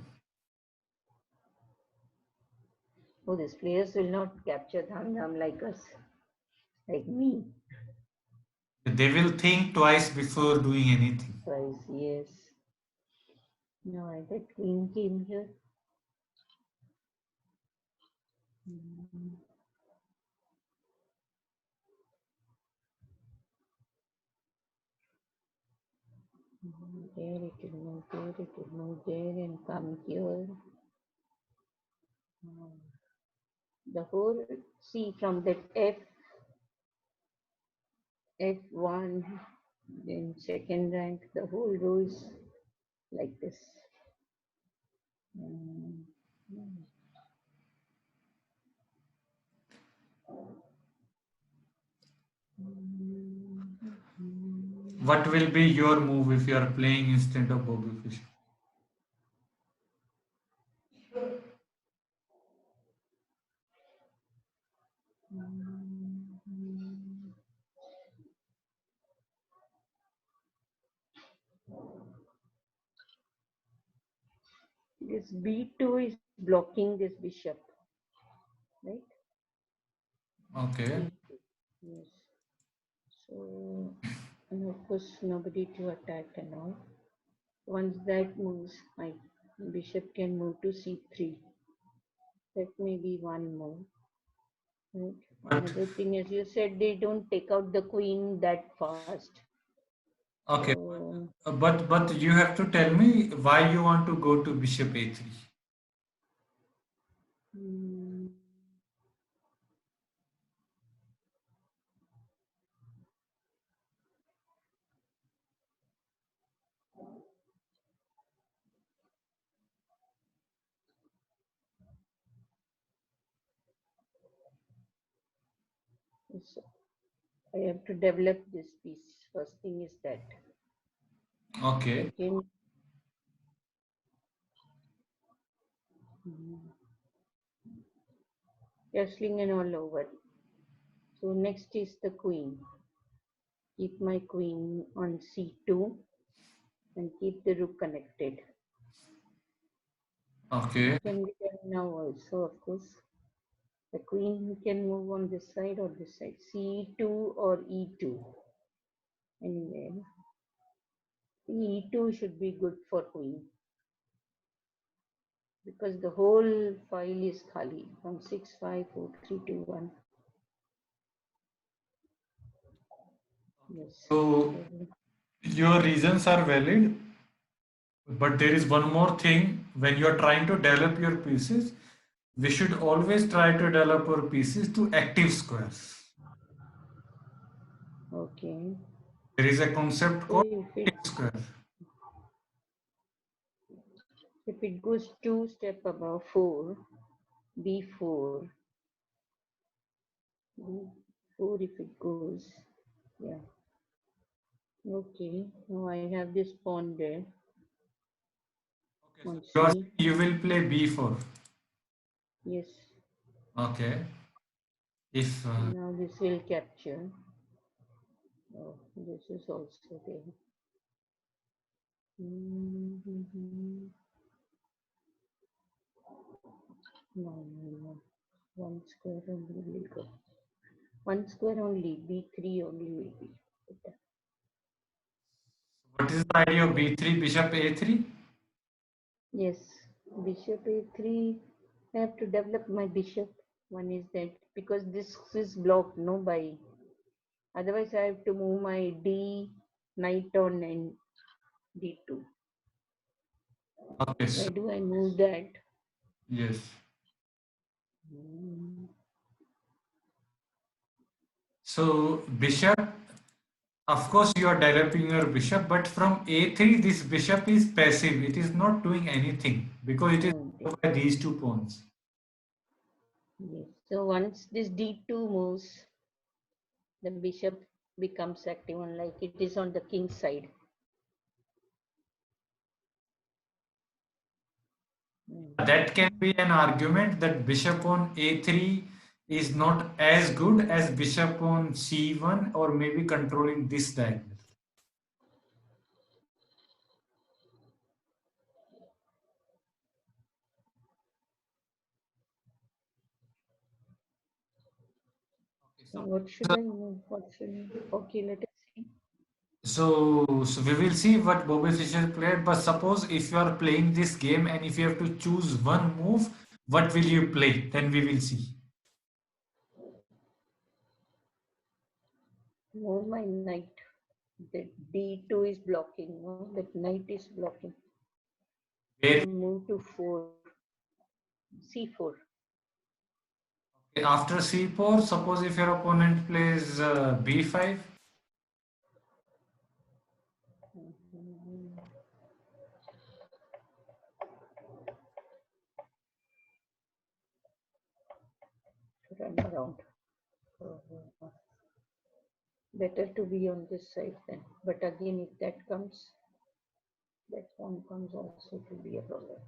S2: Oh, these players will not capture Dham Dham like us, like me.
S1: They will think twice before doing anything.
S2: Twice, yes. No, I that queen came here. Mm, There it will move, there it will move, there and come here. Mm, The whole, see from that F1, then second rank, the whole row is like this. Mm, mm,
S1: What will be your move if you are playing instead of Bobby Fischer?
S2: mm. This B2 is blocking this bishop, right?
S1: Okay.
S2: B2. Yes. So, and of course, nobody to attack and all. Once that moves, my bishop can move to C3. That may be one move. Right?
S1: But
S2: Another thing, as you said, they don't take out the queen that fast.
S1: okay,
S2: So,
S1: but you have to tell me why you want to go to bishop a3.
S2: mm, so I have to develop this piece. First thing is that.
S1: Okay.
S2: Second, mm, castling and all over. So next is the queen. Keep my queen on c2 and keep the rook connected. It
S1: Okay.
S2: can be done now also, of course. The queen can move on this side or this side, c2 or e2. Anyway, e2 should be good for queen. because the whole file is khali from 654321. Yes.
S1: So your reasons are valid, but there is one more thing. When you are trying to develop your pieces, we should always try to develop our pieces to active squares.
S2: Okay.
S1: There is a concept
S2: So
S1: called
S2: if it
S1: active square.
S2: goes two step above 4, B4, B4 if it goes, yeah. Okay. Now I have this pawn there
S1: Okay, so
S2: on
S1: you are
S2: C.
S1: saying you will play b4.
S2: Yes.
S1: Okay. If
S2: Now this will capture. Oh, this is also there. Mm-hmm. No, no, no. One square only will go. One square only. B3 only will be better.
S1: what is the idea of b3, bishop a3?
S2: Yes. Bishop A3. I have to develop my bishop. One is that because this is blocked, no, by. Otherwise, I have to move my D knight on and D2.
S1: Okay,
S2: Where
S1: so
S2: do I move that?
S1: yes.
S2: Mm,
S1: So bishop, of course you are developing your bishop, but from a3 this bishop is passive. It is not doing anything because it is
S2: no,
S1: blocked by these two pawns.
S2: yes. So once this D2 moves, the bishop becomes active on like it is on the king's side.
S1: That can be an argument that bishop on a3 is not as good as bishop on c1 or maybe controlling this diagonal. Okay,
S2: So
S1: so
S2: what should I move? What should I? Okay, let us see.
S1: so we will see what Bobby Fischer played. But suppose if you are playing this game and if you have to choose one move, what will you play? Then we will see.
S2: Move my knight. That D2 is blocking. No, that knight is blocking. So
S1: Where
S2: move to 4. C4.
S1: after c4, suppose if your opponent plays b5,
S2: Mhm. Run around. Uh, Better to be on this side then. But again, if that comes, that one comes also to be a problem.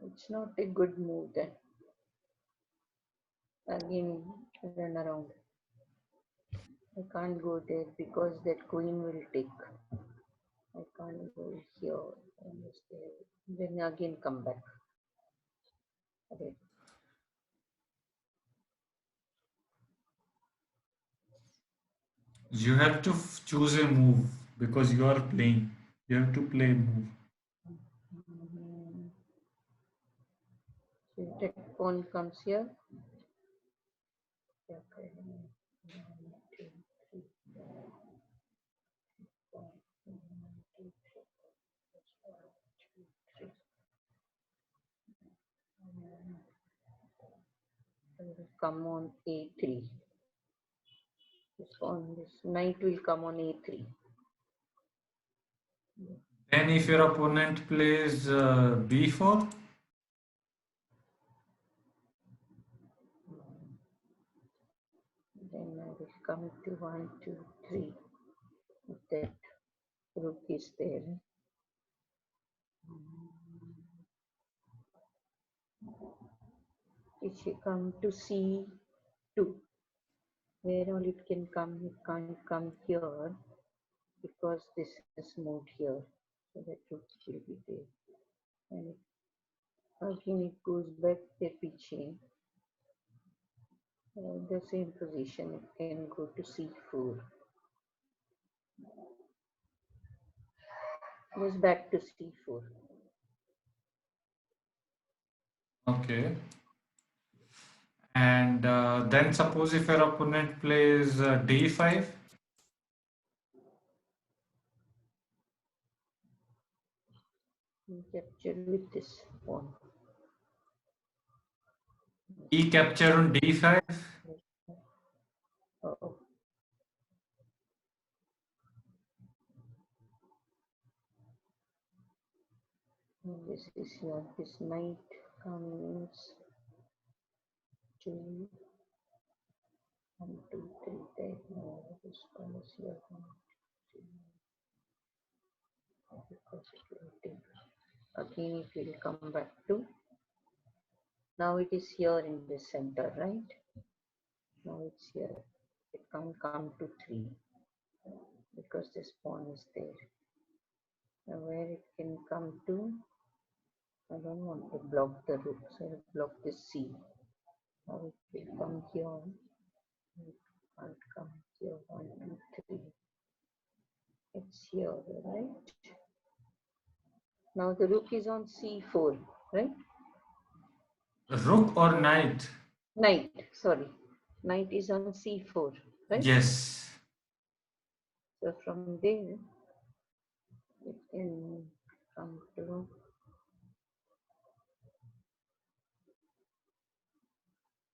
S2: It's not a good move then. Again, run around. I can't go there because that queen will take. I can't go here and stay. Then again come back. Okay.
S1: you have to choose a move because you are playing. You have to play a move.
S2: Mhm. So that pawn comes here. Okay. 1, 2, 3, 4, 1, 2, 3, 3. Will come on A3. This knight will come on A3.
S1: Then if your opponent plays b4,
S2: Then I will come to 1, 2, 3. If that rook is there. It should come to C2. Where all it can come, it can't come here. because this is moved here. So that rook will be there. And again it goes back the piche. The same position. It can go to c4. Goes back to c4.
S1: Okay. And then suppose if your opponent plays d5,
S2: You capture with this pawn.
S1: e capture on d5.
S2: Oh, this is here. This knight comes to 1, 2, 3. There. No, this one is here. 1, 2, 3. Because it will take. Again, it will come back to. Now it is here in the center, right? Now it's here. It can't come to 3 because this pawn is there. Now where it can come to, I don't want to block the rook, so I block the c. Now it will come here. It can't come here. 1, 2, 3. It's here, right? Now the rook is on c4, right?
S1: Rook or knight?
S2: Knight, sorry. Knight is on c4, right?
S1: Yes.
S2: So from there, it can come to.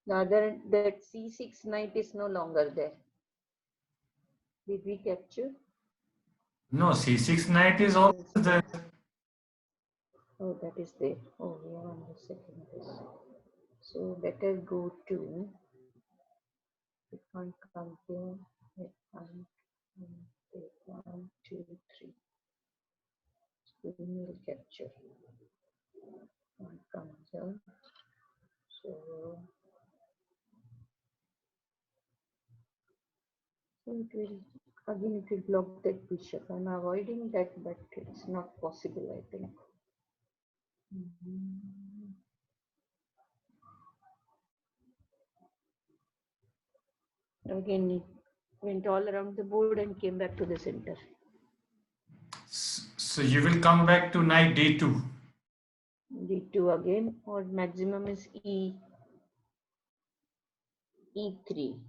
S2: The other, that c6 knight is no longer there. Did we capture?
S1: No, c6 knight is always there.
S2: Oh, that is there. Oh, we are on the second this. So better go to. It can't come here. It can't. Take 1, 2, 3. So we will capture. Can't come here. So it will again. It will block that bishop. I'm avoiding that, but it's not possible. I think. Again, it went all around the board and came back to the center.
S1: So you will come back to knight d2.
S2: D2 again, or maximum is E3.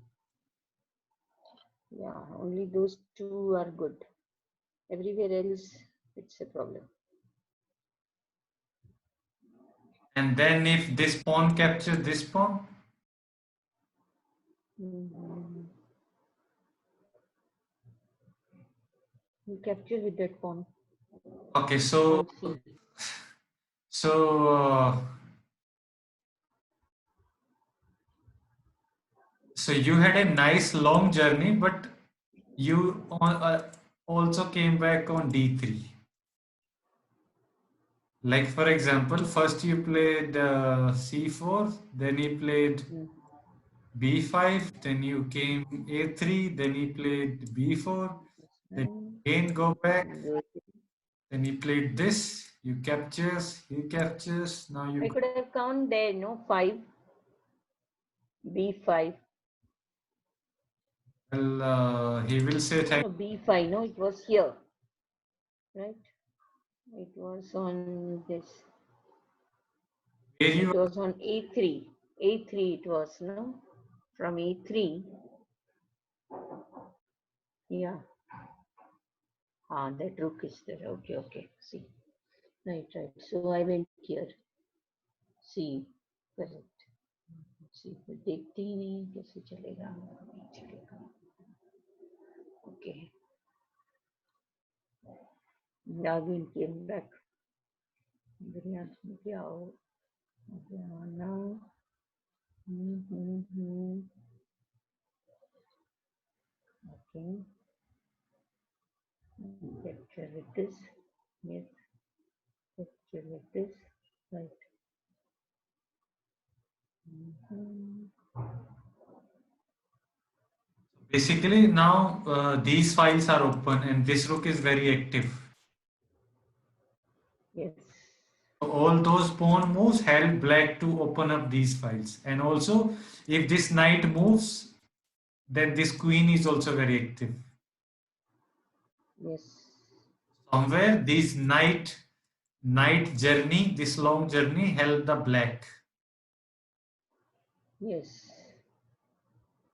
S2: Yeah, only those two are good. Everywhere else, it's a problem.
S1: And then if this pawn captures this pawn,
S2: Mm-hmm. You capture with that pawn
S1: okay,
S2: on C.
S1: so so you had a nice long journey, but you also came back on d3. Like for example, first you played c4, then you played b5, then you came a3, then you played b4, then again go back, then you played this, you captures, he captures, now you
S2: I
S1: go.
S2: could have count there, no, 5, B5.
S1: Well, he will say thank
S2: No, B5, no, it was here, right? It was on this.
S1: where
S2: It
S1: you.
S2: was on A3. A3 it was, no? From A3. Yeah. Ah, that rook is there. Okay, okay. See. Right, right. So I went here. See. Correct. See. देखते ही नहीं कैसे चलेगा नहीं चलेगा. Okay. Again came back. Now. Okay. Capture with this. Yes. Capture with this. Right.
S1: Basically, now these files are open and this rook is very active.
S2: Yes.
S1: So all those pawn moves help black to open up these files. And also, if this knight moves, then this queen is also very active.
S2: Yes.
S1: Somewhere this night journey, this long journey help the black.
S2: Yes.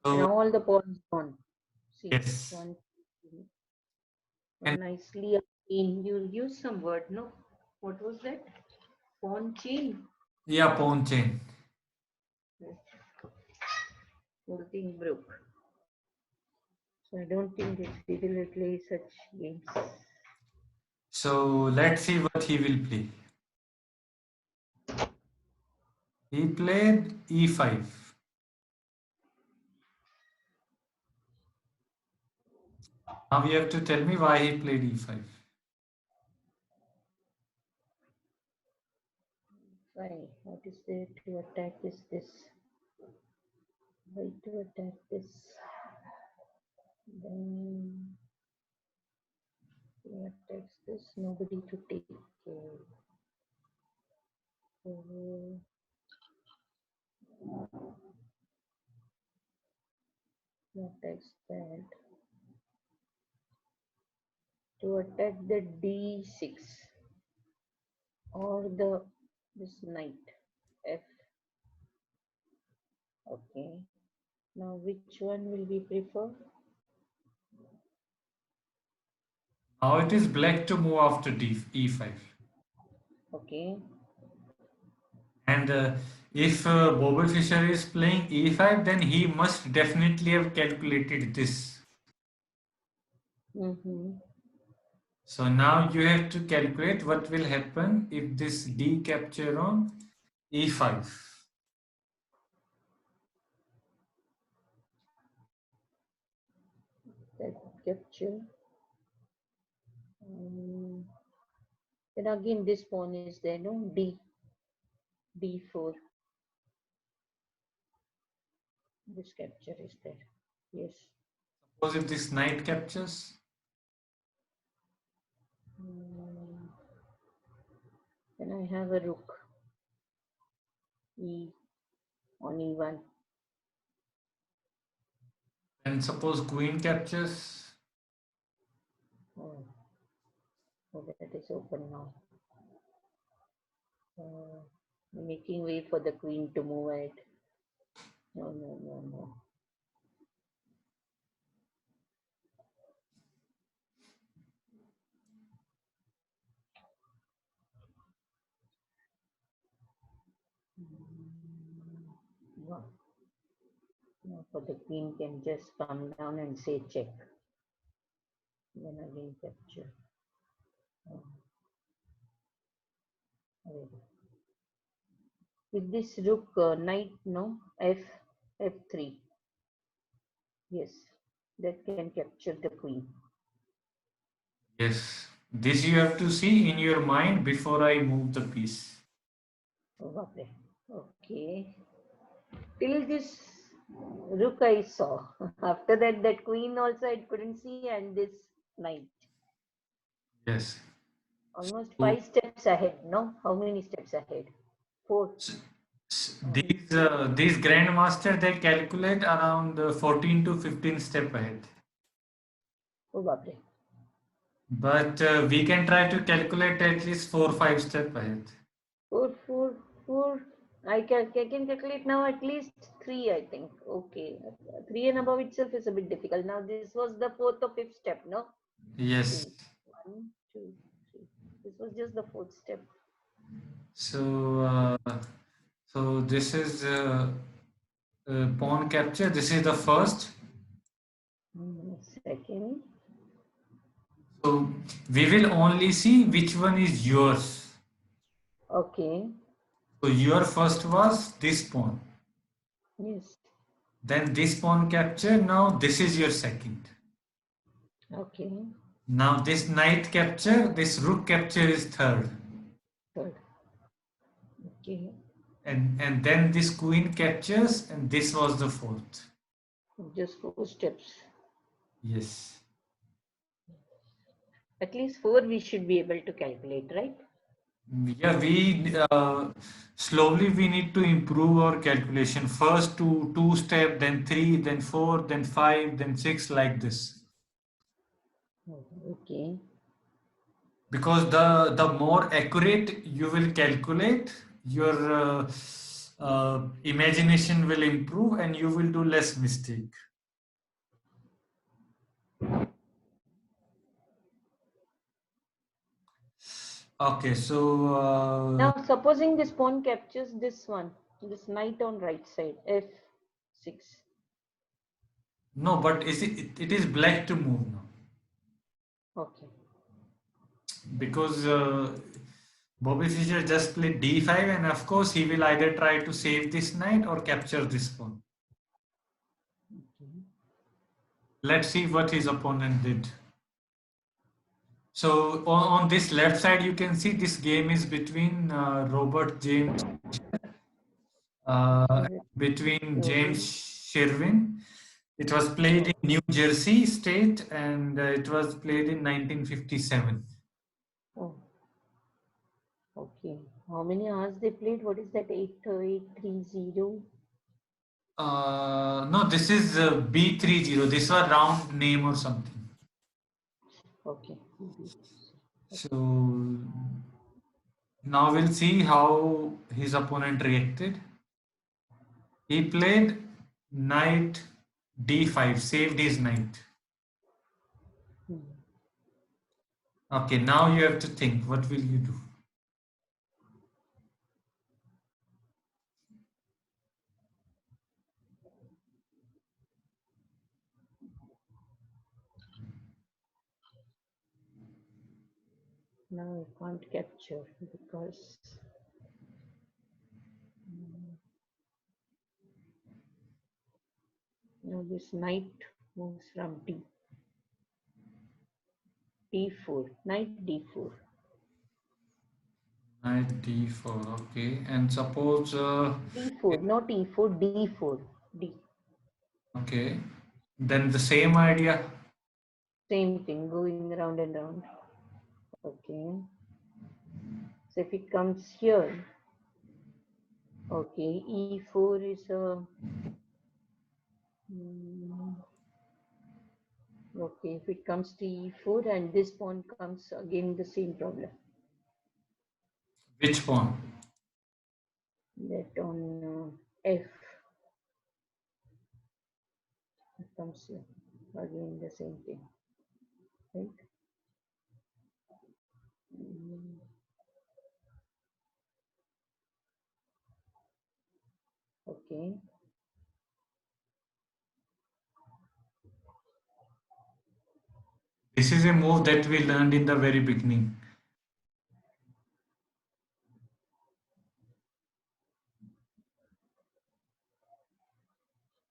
S1: So
S2: Now all the pawns gone. See,
S1: yes,
S2: one, two,
S1: and
S2: nicely in. You use some word, no? What was that? Pawn chain.
S1: yeah, pawn chain.
S2: Whole thing broke. So I don't think that we will play such games.
S1: So let's see what he will play. He played e5. Now you have to tell me why he played e5.
S2: Why? What is there to attack is this? Why to attack this? Then he attacks this. Nobody to take care. So he attacks that. To attack the d6 or the this knight f. Okay. Now which one will we prefer?
S1: Now it is black to move after e5.
S2: Okay.
S1: And if Bobby Fischer is playing e5, then he must definitely have calculated this.
S2: Mm-hmm.
S1: So now you have to calculate what will happen if this d capture on e5.
S2: That capture. Um, then again this pawn is there, no? D4. This capture is there. Yes.
S1: Suppose if this knight captures,
S2: Mm, then I have a rook E on E1.
S1: then suppose queen captures,
S2: Oh, so that is open now. Making way for the queen to move ahead. No, no, no, no. No, no, for the queen can just come down and say check. Then again capture. Oh, with this rook, knight, no, f3. Yes, that can capture the queen.
S1: yes. This you have to see in your mind before I move the piece.
S2: Oh, okay. Till this rook I saw. After that, that queen also I couldn't see, and this knight.
S1: Yes.
S2: Almost
S1: So
S2: 5 steps ahead. No, how many steps ahead? 4. Oh,
S1: these grandmaster they calculate around 14 to 15 step ahead.
S2: oh, bapre.
S1: But we can try to calculate at least 4 5 step ahead.
S2: 4. I can calculate now at least 3. I think. Okay, 3 and above itself is a bit difficult. Now this was the fourth or fifth step. No,
S1: Yes.
S2: see, 1, 2, 3. This was just the fourth step.
S1: So this is pawn capture. This is the first.
S2: Second.
S1: So we will only see which one is yours.
S2: Okay.
S1: So your first was this pawn.
S2: Yes.
S1: Then this pawn capture. Now this is your second.
S2: Okay.
S1: Now this knight capture. This rook capture is third.
S2: Third. Okay.
S1: And then this queen captures and this was the fourth.
S2: Just 4 steps.
S1: Yes.
S2: At least four we should be able to calculate, right?
S1: Yeah, we slowly we need to improve our calculation. First to two step, then three, then four, then five, then six, like this.
S2: Okay.
S1: Because the more accurate you will calculate, your imagination will improve, and you will do less mistake. Okay, so
S2: Now, supposing this pawn captures this one, this knight on right side, f6.
S1: no, but it is black to move now,
S2: Okay.
S1: because Bobby Fischer just played d5, and of course he will either try to save this knight or capture this pawn.
S2: Okay.
S1: Let's see what his opponent did. So on this left side, you can see this game is between Robert James, uh, between James
S2: Okay.
S1: Sherwin. It was played in
S2: Okay.
S1: New Jersey state, and it was played in 1957.
S2: Oh, okay. How many hours they played? What is that? 8, 8, 3, 0.
S1: No, this is B30. This was round name or something.
S2: Okay.
S1: So now we'll see how his opponent reacted. He played knight d5, saved his knight.
S2: Hmm.
S1: Okay, now you have to think. What will you do?
S2: Now I can't capture because now this knight moves from d4, knight d4,
S1: Knight d4. Okay, and suppose
S2: d4, not e4, d4, d.
S1: okay, then the same idea.
S2: Same thing, going round and round. Okay. So if it comes here, okay, e4 is a okay. If it comes to e4 and this pawn comes again, the same problem.
S1: Which pawn?
S2: That on f it comes here again the same thing, right? Mm, okay.
S1: This is a move that we learned in the very beginning.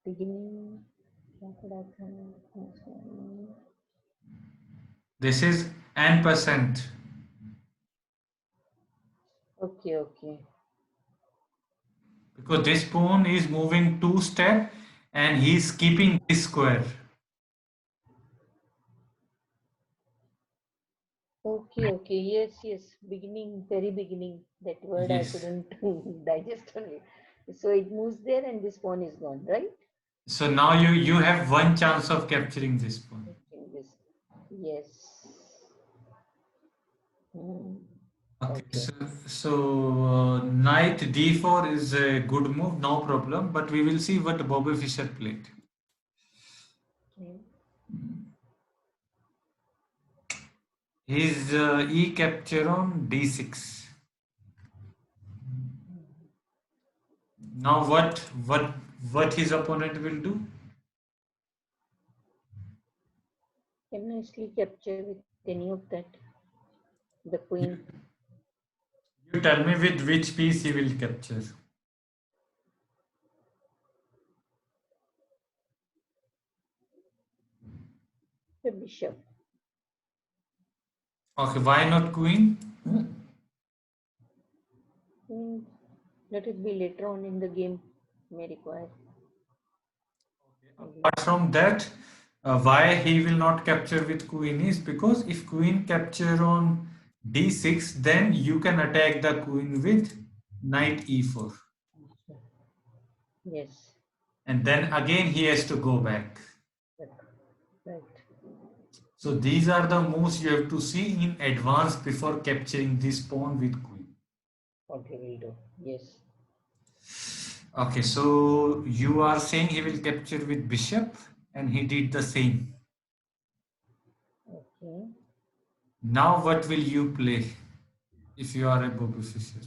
S2: Beginning.
S1: This is n percent,
S2: Okay, okay.
S1: because this pawn is moving two step, and he's keeping this square.
S2: Okay, okay. Yes, yes. Beginning, very beginning. That word I
S1: Yes.
S2: couldn't digest only. So it moves there and this pawn is gone, right?
S1: So now you have one chance of capturing this pawn.
S2: Okay, this. Yes. Hmm.
S1: Okay,
S2: Okay.
S1: so knight d4 is a good move, no problem. But we will see what Bobby Fischer played.
S2: Okay.
S1: His e capture on d6. Now what his opponent will do?
S2: Can nicely capture with any of that. The
S1: You,
S2: queen.
S1: you tell me with which piece he will capture.
S2: The bishop.
S1: Okay, why not queen?
S2: Hmm. Let it be later on in the game. May require. Maybe.
S1: Apart from that, Why he will not capture with queen is because if queen capture on d6, then you can attack the queen with knight e4.
S2: Okay. Yes.
S1: And then again he has to go back.
S2: Right. Right.
S1: So these are the moves you have to see in advance before capturing this pawn with queen.
S2: What he will do. Yes.
S1: Okay, so you are saying he will capture with bishop and he did the same.
S2: Okay.
S1: Now what will you play if you are a Bobby Fischer?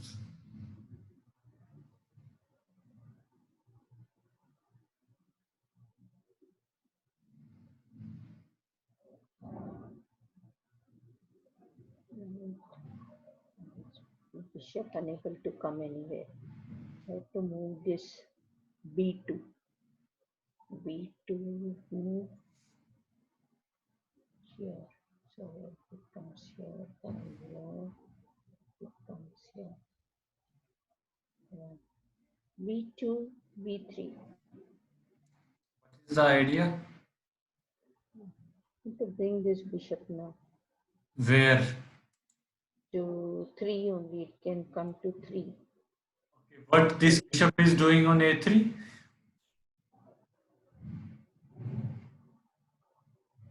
S2: Mm, Bishop unable to come anywhere. I have to move this B2. B2 move here. So it comes here, come here, it comes here. Yeah. B2, B3.
S1: What is the idea?
S2: To bring this bishop now
S1: Where
S2: to 3 only, it can come to 3.
S1: what this
S2: It
S1: bishop is doing on a3?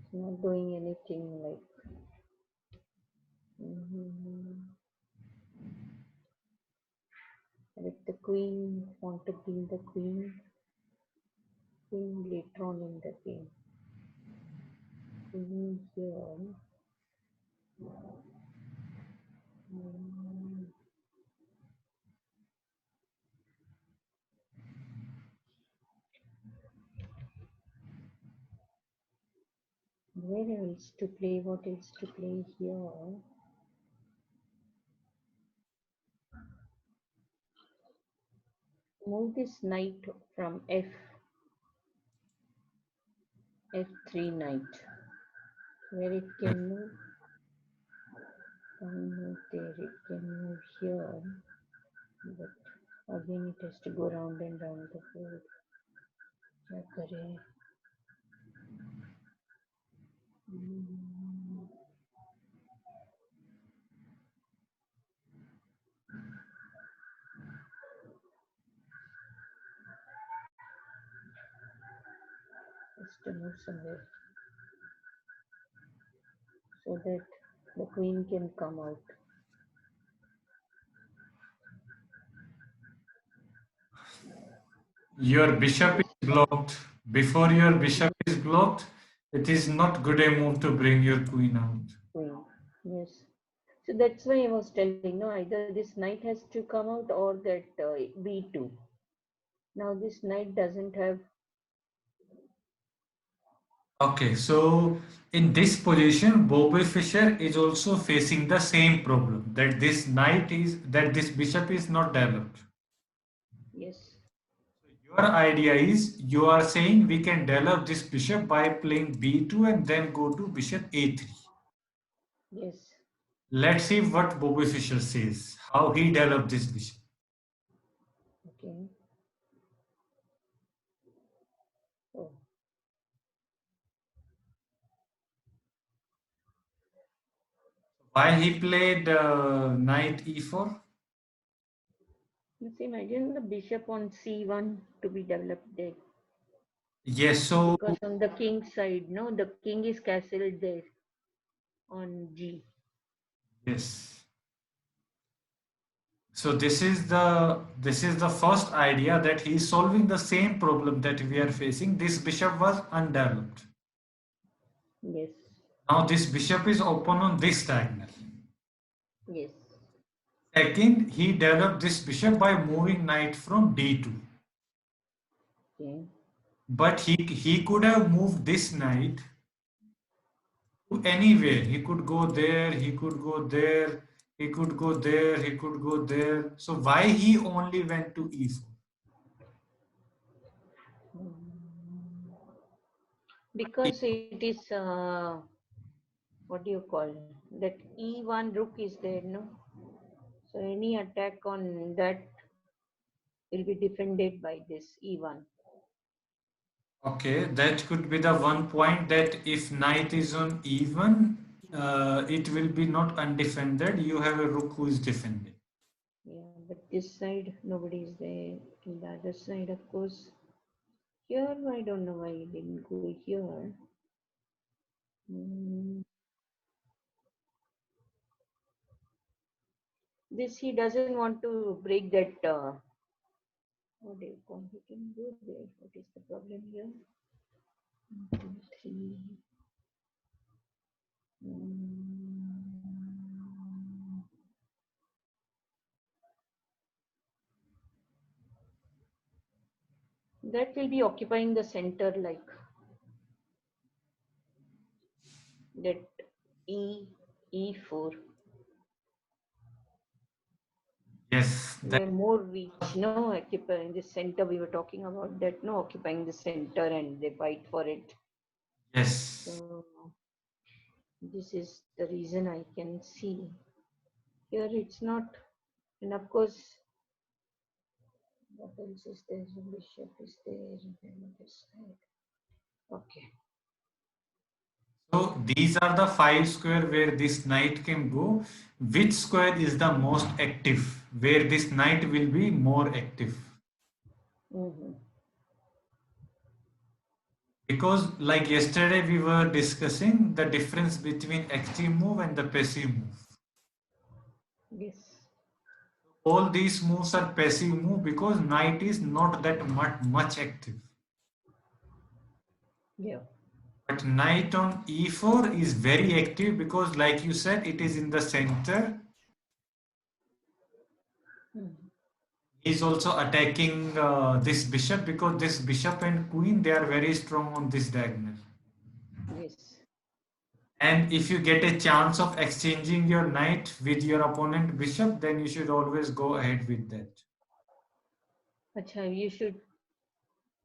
S2: is not doing anything like. Mhm. If the queen want to be the queen later on in the game. Queen here. Mm, Where else to play? What else to play here? Move this knight from F3 knight. Where it can move? Can move there, it can move here. But again it has to go round and round the board. क्या करें? Hmm, has to move somewhere so that the queen can come out.
S1: Your bishop
S2: This
S1: is blocked. Before your bishop
S2: yes,
S1: is blocked, it is not good a move to bring your queen out.
S2: queen. Yes. So that's why I was telling, no, either this knight has to come out or that B2. Now this knight doesn't have.
S1: Okay, so in this position, Bobby Fischer is also facing the same problem that this bishop is not developed.
S2: Yes.
S1: Your idea is you are saying we can develop this bishop by playing b2 and then go to bishop a3.
S2: Yes.
S1: Let's see what Bobby Fischer says, how he developed this bishop.
S2: Okay. Oh,
S1: Why he played knight e4?
S2: let's imagine the bishop on C1 to be developed there.
S1: Yes, so
S2: Because on the king side, no, the king is castled there on G.
S1: yes. So this is the first idea that he is solving the same problem that we are facing. This bishop was undeveloped.
S2: Yes.
S1: Now this bishop is open on this diagonal.
S2: Yes.
S1: Second, he developed this bishop by moving knight from d2.
S2: Okay.
S1: But he could have moved this knight to anywhere. He could go there, he could go there, he could go there, he could go there. So why he only went to e4?
S2: Because it is, what do you call that? E1 rook is there, no? So any attack on that will be defended by this E1.
S1: Okay, that could be the one point that if knight is on even, it will be not undefended. You have a rook who is defending.
S2: Yeah, but this side nobody is there. In the other side, of course. Here, I don't know why he didn't go here. Mm, this he doesn't want to break that. What do you call? He can go there. What is the problem here? 1, 2, 3. Mm, that will be occupying the center like that. E E4.
S1: Yes,
S2: We are more reach, no, occupying the center. We were talking about that, no, occupying the center, and they fight for it.
S1: yes.
S2: So this is the reason I can see. Here it's not, and of course, what else is there? The bishop is there, and then this side. Okay.
S1: So these are the five square where this knight can go. Which square is the most active? Where this knight will be more active?
S2: Mm-hmm.
S1: Because like yesterday we were discussing the difference between active move and the passive move.
S2: Yes.
S1: All these moves are passive move because knight is not that much active.
S2: Yeah.
S1: But knight on e4 is very active because like you said it is in the center.
S2: Mm-hmm.
S1: He is also attacking this bishop because this bishop and queen they are very strong on this diagonal.
S2: Yes.
S1: And if you get a chance of exchanging your knight with your opponent bishop, then you should always go ahead with that.
S2: Acha, you should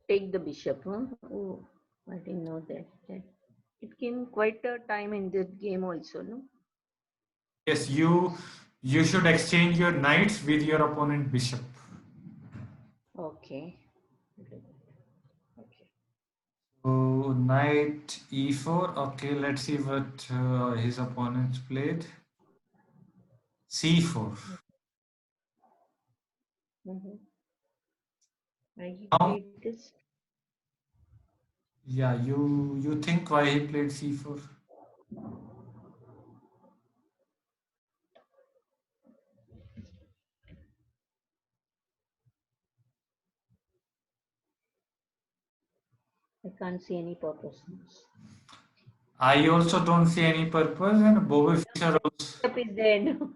S2: take the bishop, huh? Oh, I didn't know that. It came quite a time in that game also, no?
S1: Yes, you should exchange your knights with your opponent bishop.
S2: Okay. Okay.
S1: So knight e4. Okay, let's see what his opponent played. c4.
S2: Mm-hmm. I
S1: Now,
S2: played this.
S1: yeah, you think why he played c4?
S2: I can't see any purpose.
S1: I also don't see any purpose, and Bobby Fischer also.
S2: Bishop is there, no?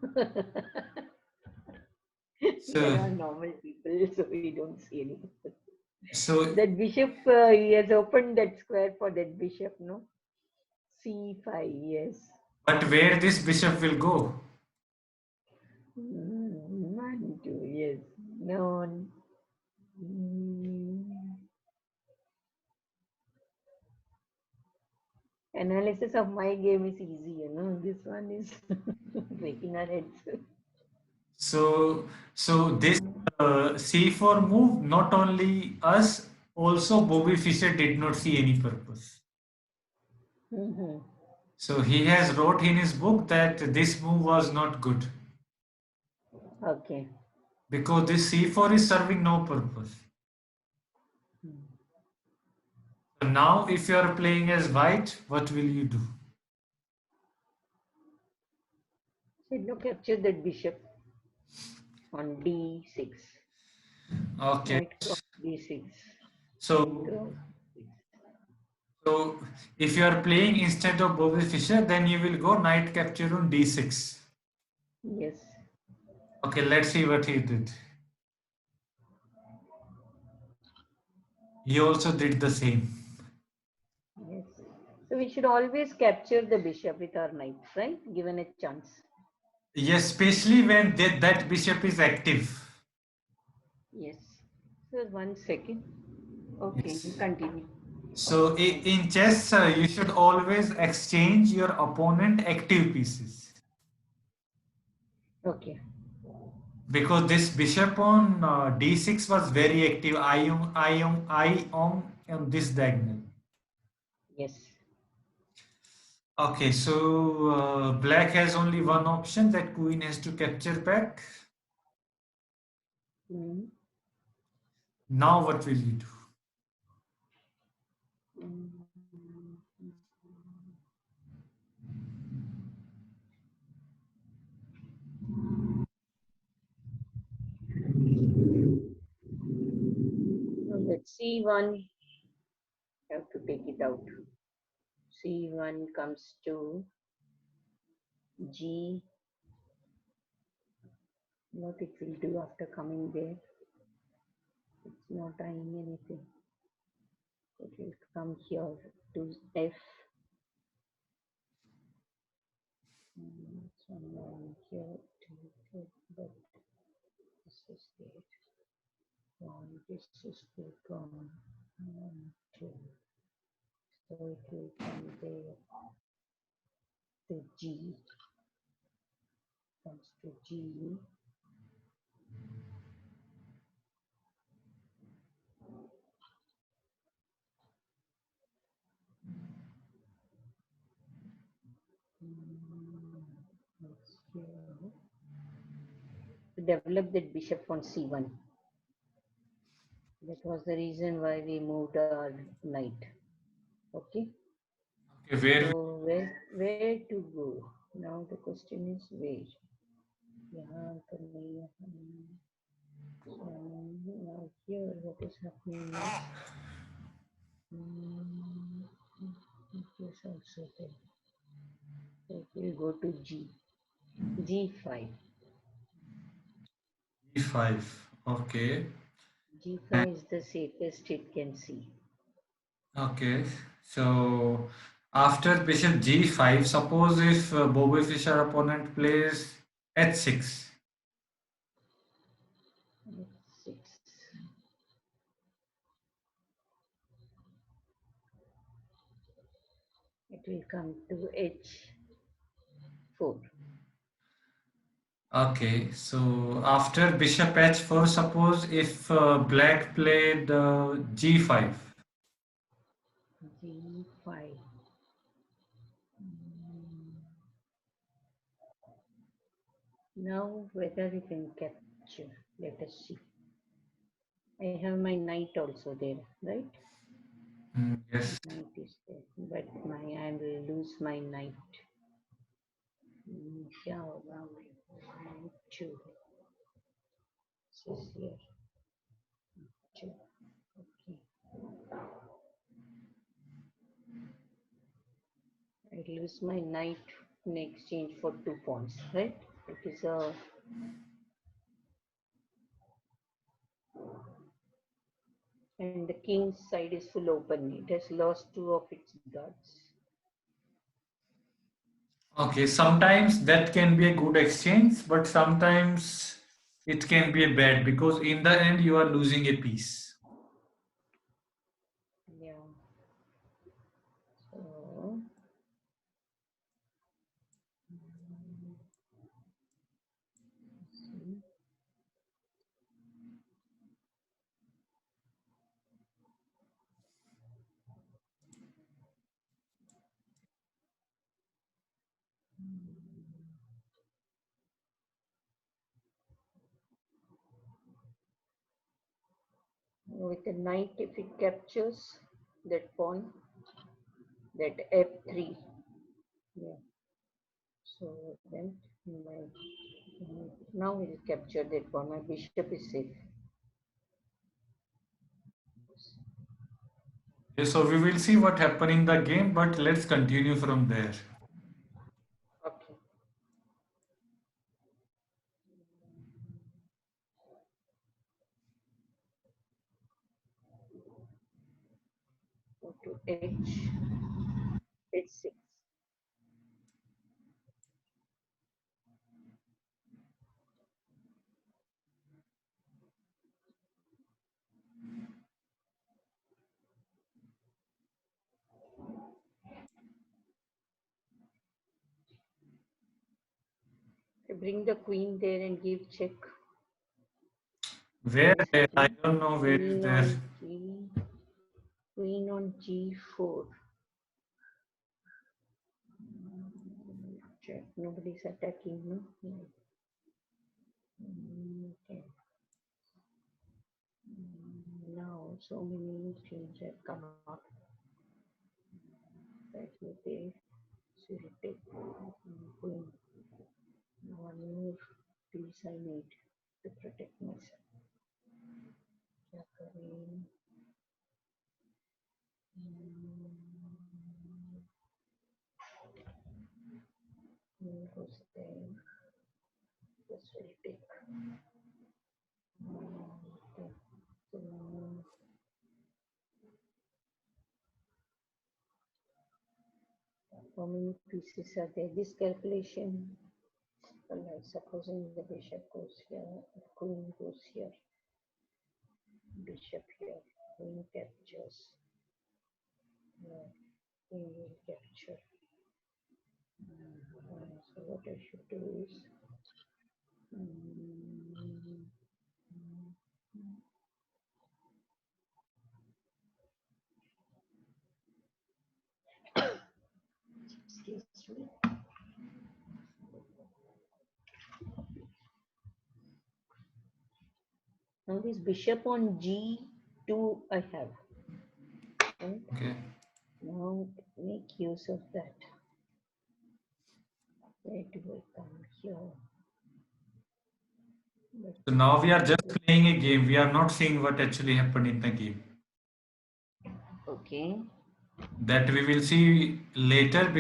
S2: We are
S1: So,
S2: all normal people, so we don't see any purpose.
S1: so,
S2: That bishop, he has opened that square for that bishop, no? C5, yes.
S1: but where this bishop will go?
S2: 1, 2, yes. No. Mm, analysis of my game is easy, you know. This one is breaking our heads.
S1: So this C4 move, not only us, also Bobby Fischer did not see any purpose.
S2: Mm-hmm.
S1: So he has wrote in his book that this move was not good
S2: Okay.
S1: because this C4 is serving no purpose. So now if you are playing as white, what will you do?
S2: So now capture that bishop on d6.
S1: Okay.
S2: Knight cross d6. King
S1: So
S2: cross.
S1: so if you are playing instead of Bobby Fischer, then you will go knight capture on D6.
S2: Yes.
S1: Okay, let's see what he did. He also did the same.
S2: Yes. So we should always capture the bishop with our knight, right? Given a chance.
S1: Yes, especially when that bishop is active.
S2: Yes. So 1 second. Okay,
S1: Yes.
S2: continue.
S1: So in chess, you should always exchange your opponent active pieces.
S2: Okay.
S1: Because this bishop on d6 was very active. I on this diagonal.
S2: Yes.
S1: Okay, so black has only one option that queen has to capture back.
S2: Mm.
S1: Now what will you do?
S2: Mm. Now let's see one. Have to take it out. C1 comes to G. What it will do after coming there? It's not tying anything. It will come here to F. It's one line here to F, but this is there. One, this is gone. One, two. So it will come there to G. Comes to G. It's here. To develop that bishop on C1. That was the reason why we moved our knight. Okay.
S1: Okay, where?
S2: So where to go? Now the question is where? यहाँ तो नहीं है. So now here what is happening is it is also there. So it will go to G. G5.
S1: E5. Okay. And
S2: G5 is the safest it can see.
S1: okay. So after bishop g5, suppose if Bobby Fischer opponent plays h6.
S2: Six. It will come to H4.
S1: Okay. So after bishop h4, suppose if black played g5.
S2: G5. Now whether we can capture. Let us see. I have my knight also there, right?
S1: Yes.
S2: Knight is there, but I will lose my knight. Yeah, wow. Knight two. This is here. Two. Okay. I lose my knight in exchange for 2 points, right? It is a and the king's side is full open. It has lost two of its guards.
S1: Okay. Sometimes that can be a good exchange, but sometimes it can be a bad because in the end you are losing a piece.
S2: Yeah. So see. With the knight, if it captures that pawn, that f3, yeah. So then my now it will capture that pawn. My bishop is safe.
S1: Okay, so we will see what happened in the game, but let's continue from there.
S2: Okay. Go to H6. I bring the queen there and give check.
S1: Where?
S2: Where is the
S1: I
S2: king?
S1: don't know where is
S2: Queen
S1: there.
S2: on G, Queen on G4. Check. Nobody's attacking, no? No. Okay. Now, so many things have come up. That will take, so it take queen. One more piece I need to protect myself. क्या करें? Goes there. This will take. Okay. So, how many pieces are there? This calculation. Like supposing the bishop goes here, queen goes here, bishop here, queen captures. No, queen will capture. So what I should do is mm, excuse me. Now this bishop on G2 I have. Right?
S1: Okay.
S2: Now make use of that. Where do I come here?
S1: So now we are just playing a game. We are not seeing what actually happened in the game.
S2: Okay.
S1: That we will see later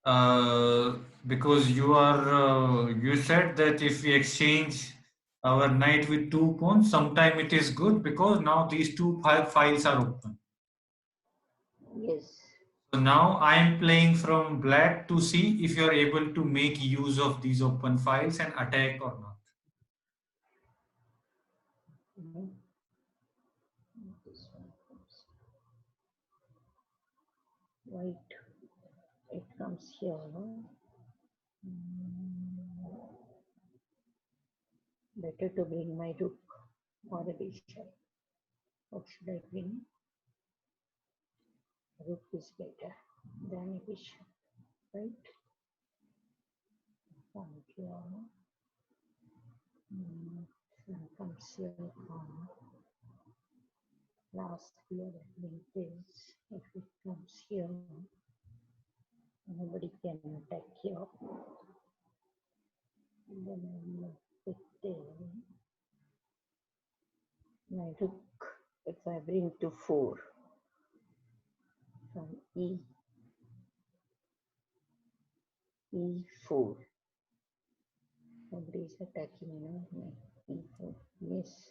S1: uh, because you said that if we exchange our knight with two pawns, sometime it is good because now these two files are open.
S2: Yes.
S1: So now I am playing from black to see if you are able to make use of these open files and attack or not.
S2: Mhm. This one comes. White. It comes here. No? Better to bring my rook or a bishop. What should I bring? Rook is better than a bishop, right? From here, sun comes here. Last here, I think this. If it comes here, nobody can attack here. And then I move it there. My rook, if I bring to 4 from E4, nobody is attacking, E4, yes,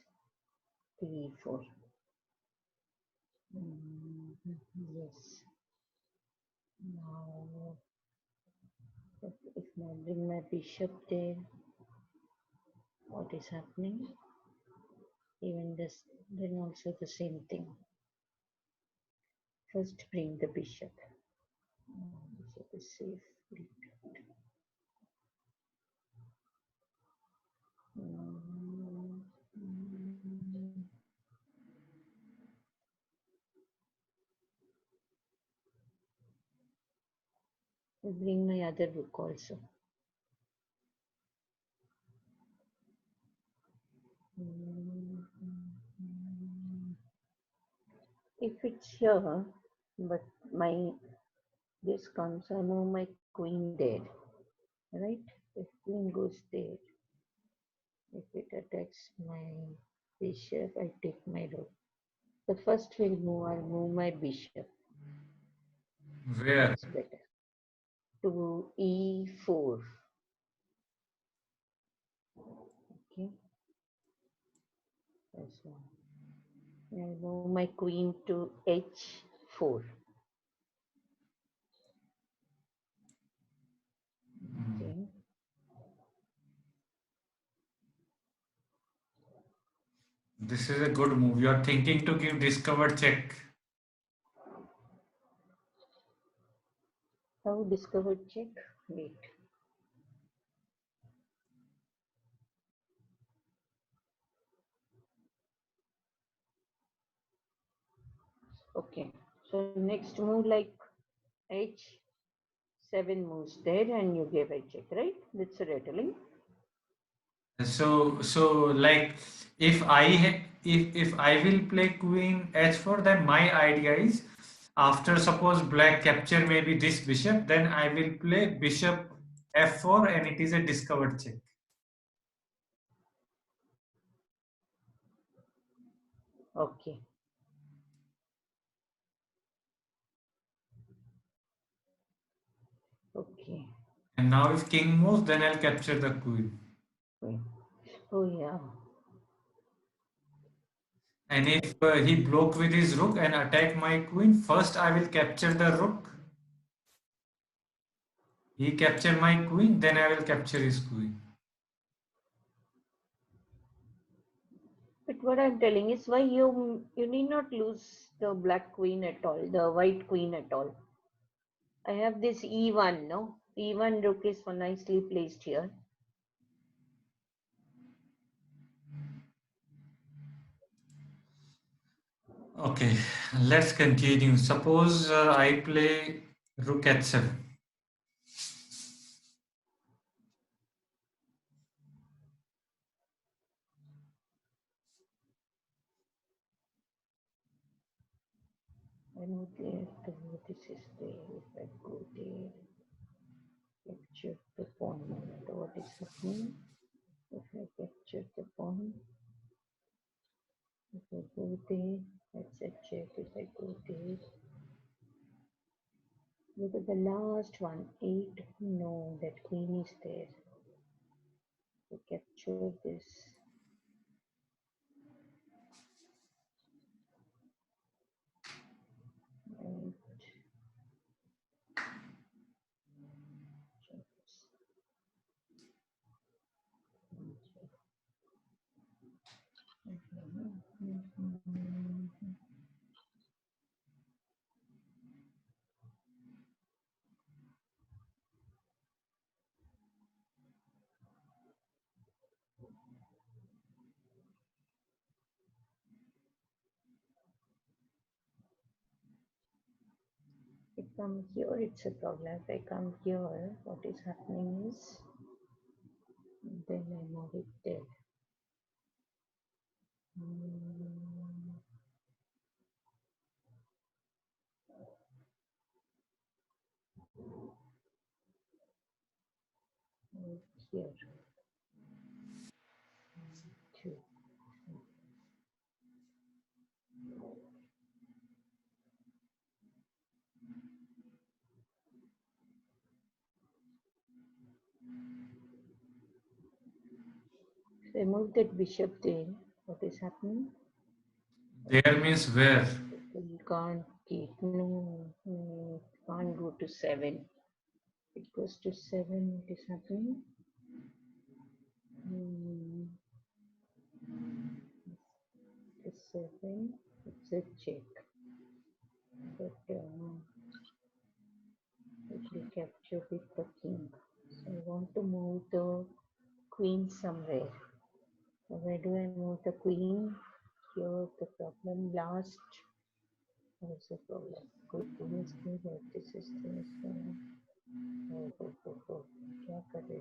S2: E4. Yes. Now, if I bring my bishop there, what is happening? Even this, then also the same thing. First bring the bishop. Bishop is safe. I bring my other book also. If it's here, but my this comes, I move my queen there, right? If queen goes there, if it attacks my bishop, I take my rook. The first will move, I'll move my bishop.
S1: Where?
S2: That's better. To E4. Okay. That's one. I move my queen to H4. Okay.
S1: This is a good move. You are thinking to give discovered check.
S2: How discovered check? Wait. Okay. So next move like H7 moves there and you gave a check, right? That's a rattling.
S1: So like if I will play queen h4, then my idea is after suppose black capture maybe this bishop, then I will play bishop f4 and it is a discovered check.
S2: Okay. Okay.
S1: And now if king moves, then I'll capture the queen.
S2: Queen. Oh yeah.
S1: And if he block with his rook and attack my queen, first I will capture the rook. He capture my queen, then I will capture his queen.
S2: But what I'm telling is why you need not lose the black queen at all, the white queen at all. I have this E1, no? E1 rook is nicely placed here.
S1: Okay, let's continue. Suppose I play rook h7.
S2: I know there, this is there. If I go there, capture the pawn. What is happening? If I capture the pawn, if I go there, let's check. If I go there, look at the last one, 8. No, that queen is there. To capture this, and if I come here, it's a problem. If I come here, what is happening is then I move it there. Mm, move here, 2. If I move that bishop there, what is happening?
S1: There means where?
S2: You can't keep, no, can't go to 7. It goes to 7, what is happening? Mm, to 7, it's a check. But it will capture with the king. So I want to move the queen somewhere. So where do I move the queen? Here the problem last. What is the problem? Queen is there. This is this. Oh. क्या करे?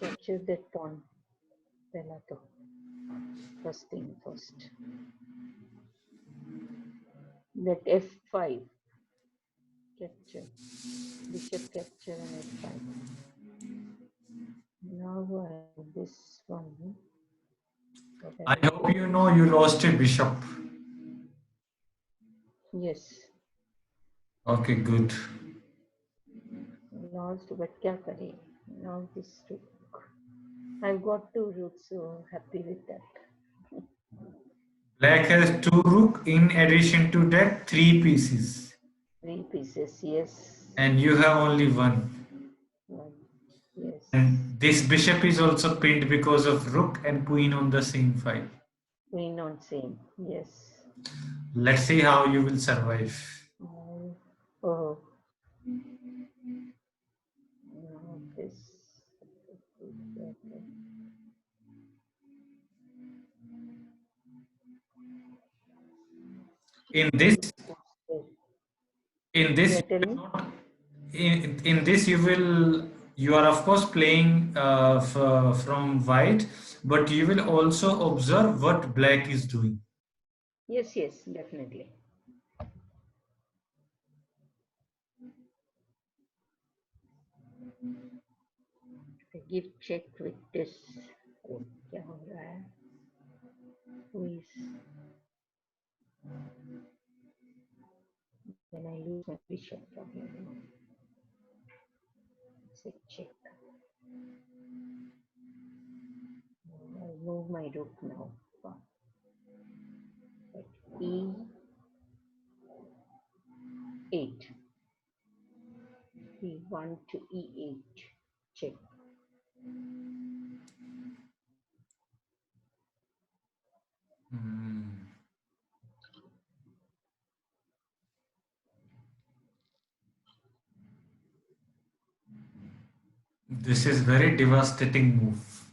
S2: Capture that pawn. पहला तो first thing first. That f5 capture. Bishop capture and f5. Now this one. What I
S1: I
S2: will
S1: hope
S2: do
S1: you
S2: is
S1: know you lost a bishop.
S2: yes.
S1: Okay, good.
S2: Lost, but क्या करे? Now this rook. I've got 2 rooks, so happy with that.
S1: Black has two rook in addition to that three pieces.
S2: 3 pieces, yes.
S1: And you have only one.
S2: One, yes.
S1: And this bishop is also pinned because of rook and queen on the same file.
S2: Queen on same, yes.
S1: Let's see how you will survive.
S2: Oh,
S1: In this,
S2: Yes.
S1: in this,
S2: Yeah,
S1: you
S2: tell
S1: will
S2: me.
S1: not. In this, you are of course playing from white, but you will also observe what black is doing.
S2: Yes, yes, definitely. I give check with this. Oh, क्या हो रहा है? Who is? Then I lose my bishop problem. Say check. I'll move my rook now. At E8. E1 to E8. Check.
S1: Hmm. This is very devastating move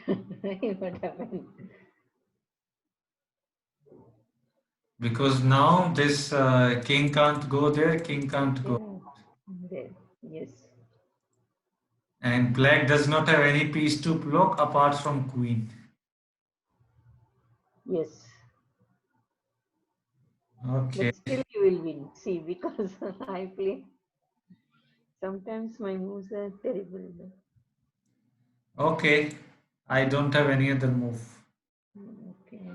S2: What happened?
S1: because now this king can't go there, king can't go,
S2: Yeah. There. Yes.
S1: and black does not have any piece to block apart from queen.
S2: Yes.
S1: Okay,
S2: But still you will win. See, because I play. Sometimes my moves are terrible.
S1: okay. I don't have any other move,
S2: Okay.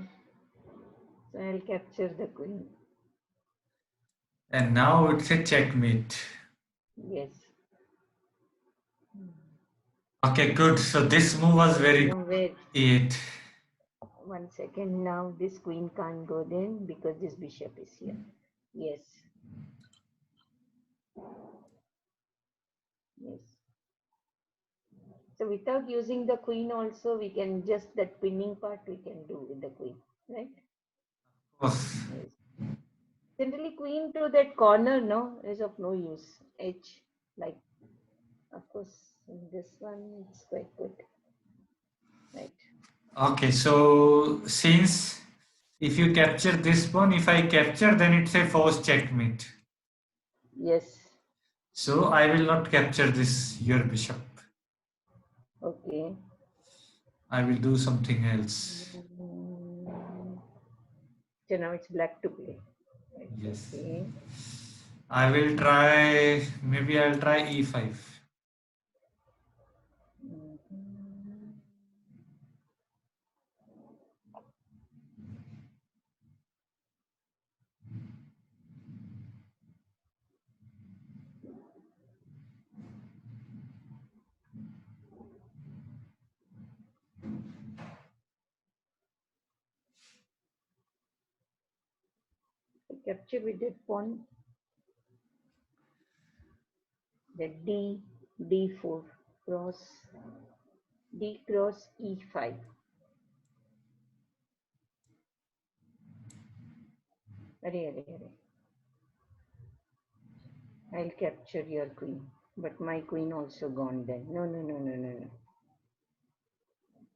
S2: So I'll capture the queen.
S1: and now it's a checkmate.
S2: Yes.
S1: Okay, good. So this move was very good.
S2: No, wait.
S1: Eight.
S2: 1 second. Now this queen can't go then because this bishop is here. Yes. Yes. So without using the queen also, we can just that pinning part we can do with the queen, right?
S1: Of course.
S2: Yes. Generally, queen to that corner, no, is of no use. H, like, of course, in this one, it's quite good, right?
S1: Okay, so since if you capture this pawn, if I capture, then it's a forced checkmate.
S2: Yes.
S1: So I will not capture this your bishop.
S2: Okay.
S1: I will do something else.
S2: Mm, so now it's black to play. Right.
S1: Yes.
S2: Okay.
S1: I will try, maybe I'll try e5.
S2: Mhm. So capture with that pawn, the D4 cross D cross E5. Array, array, array. I'll capture your queen. But my queen also gone then. No, no, no, no, no, no.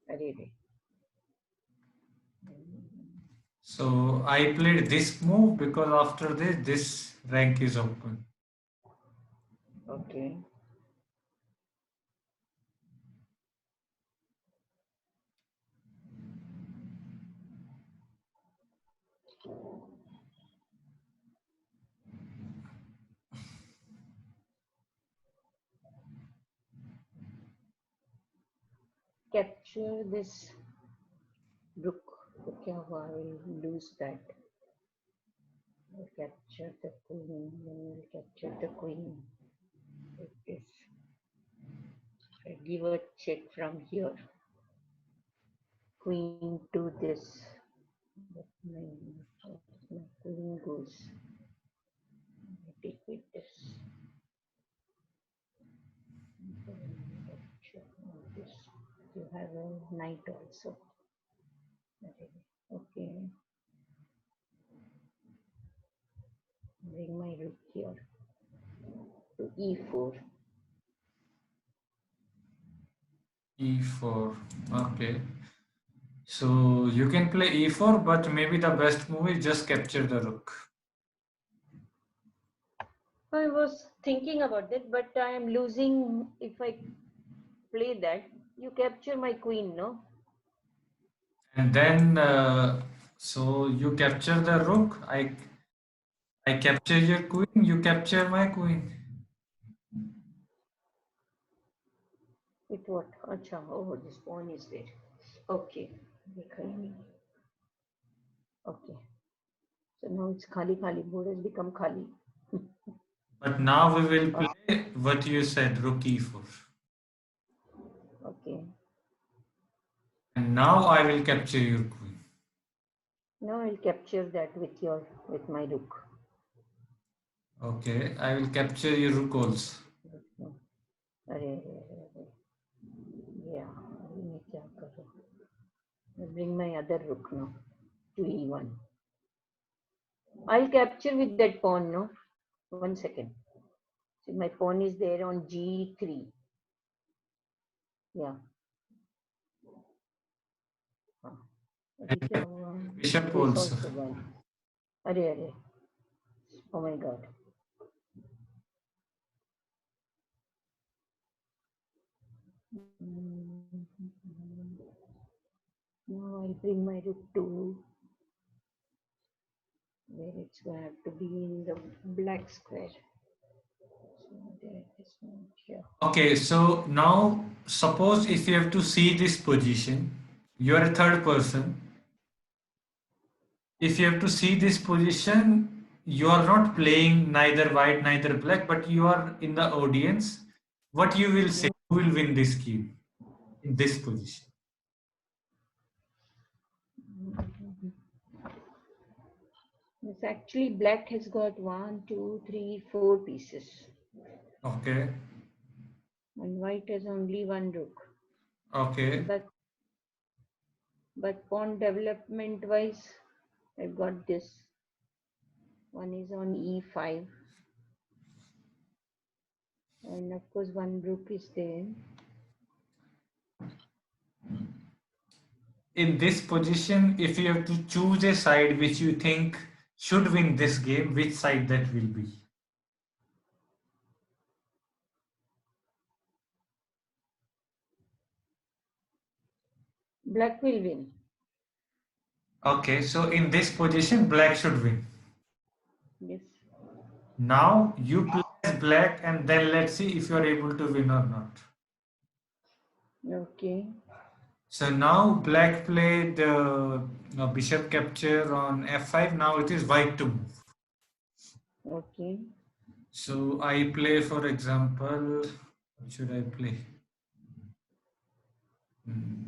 S2: Array, array.
S1: So I played this move because after this rank is open.
S2: Okay. Capture this rook. तो क्या हुआ? I will lose that. I'll capture the queen. Then I'll capture the queen. Like this. I give a check from here. Queen to this. But my queen goes. I take with this. Then capture this. You have a knight also. Okay. Bring my rook here to e4.
S1: E4. Okay. So you can play e4, but maybe the best move is just capture the rook.
S2: I was thinking about that, but I am losing if I play that. You capture my queen, no?
S1: And then, so you capture the rook. I capture your queen. You capture my queen.
S2: With what? Acha, oh, this pawn is there. Okay. Okay. So now it's khali khali. Board has become khali.
S1: But now we will
S2: Awesome.
S1: play what you said, rook e4.
S2: Okay.
S1: And now I will capture your queen.
S2: Now I'll capture that with my rook.
S1: Okay, I will capture your rook also.
S2: अरे अरे अरे अरे yeah, अभी मैं क्या करूँ? I bring my other rook now to e1. I'll capture with that pawn, no? 1 second. See, my pawn is there on g3. Yeah. हाँ. अभी क्या
S1: And
S2: हुआ?
S1: bishop
S2: This
S1: also.
S2: also gone. अरे अरे. Oh my God. Now I'll bring my rook to where it's going to have to be in the black square. So there is one here.
S1: Okay, so now suppose if you have to see this position, you are a third person. If you have to see this position, you are not playing neither white, neither black, but you are in the audience. What you will say?
S2: Yeah.
S1: Who will win this game in this position?
S2: It's actually black has got 1, 2, 3, 4 pieces,
S1: Okay,
S2: and white has only one rook.
S1: okay.
S2: But pawn development wise, I've got this. One is on e5, and of course one rook is there.
S1: In this position, if you have to choose a side which you think should win this game, which side that will be?
S2: Black will win.
S1: Okay, so in this position, black should win.
S2: Yes.
S1: Now you play as black and then let's see if you are able to win or not.
S2: Okay.
S1: So now black played bishop capture on f5. Now it is white to move.
S2: Okay.
S1: So I play, for example, what should I play? Hmm.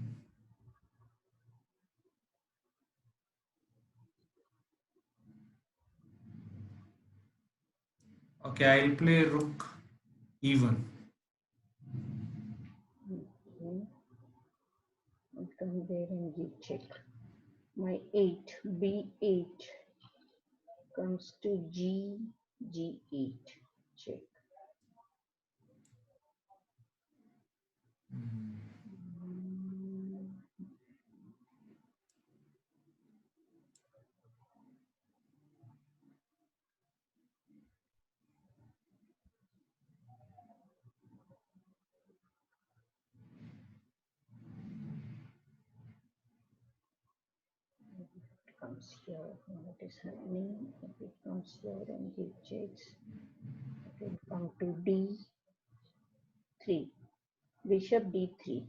S1: Okay, I'll play rook e1.
S2: Okay. I'll come there and give check. My 8 b8 comes to g8 check. Comes here, what is happening? If it comes here and give checks, it will come to d3, bishop d3.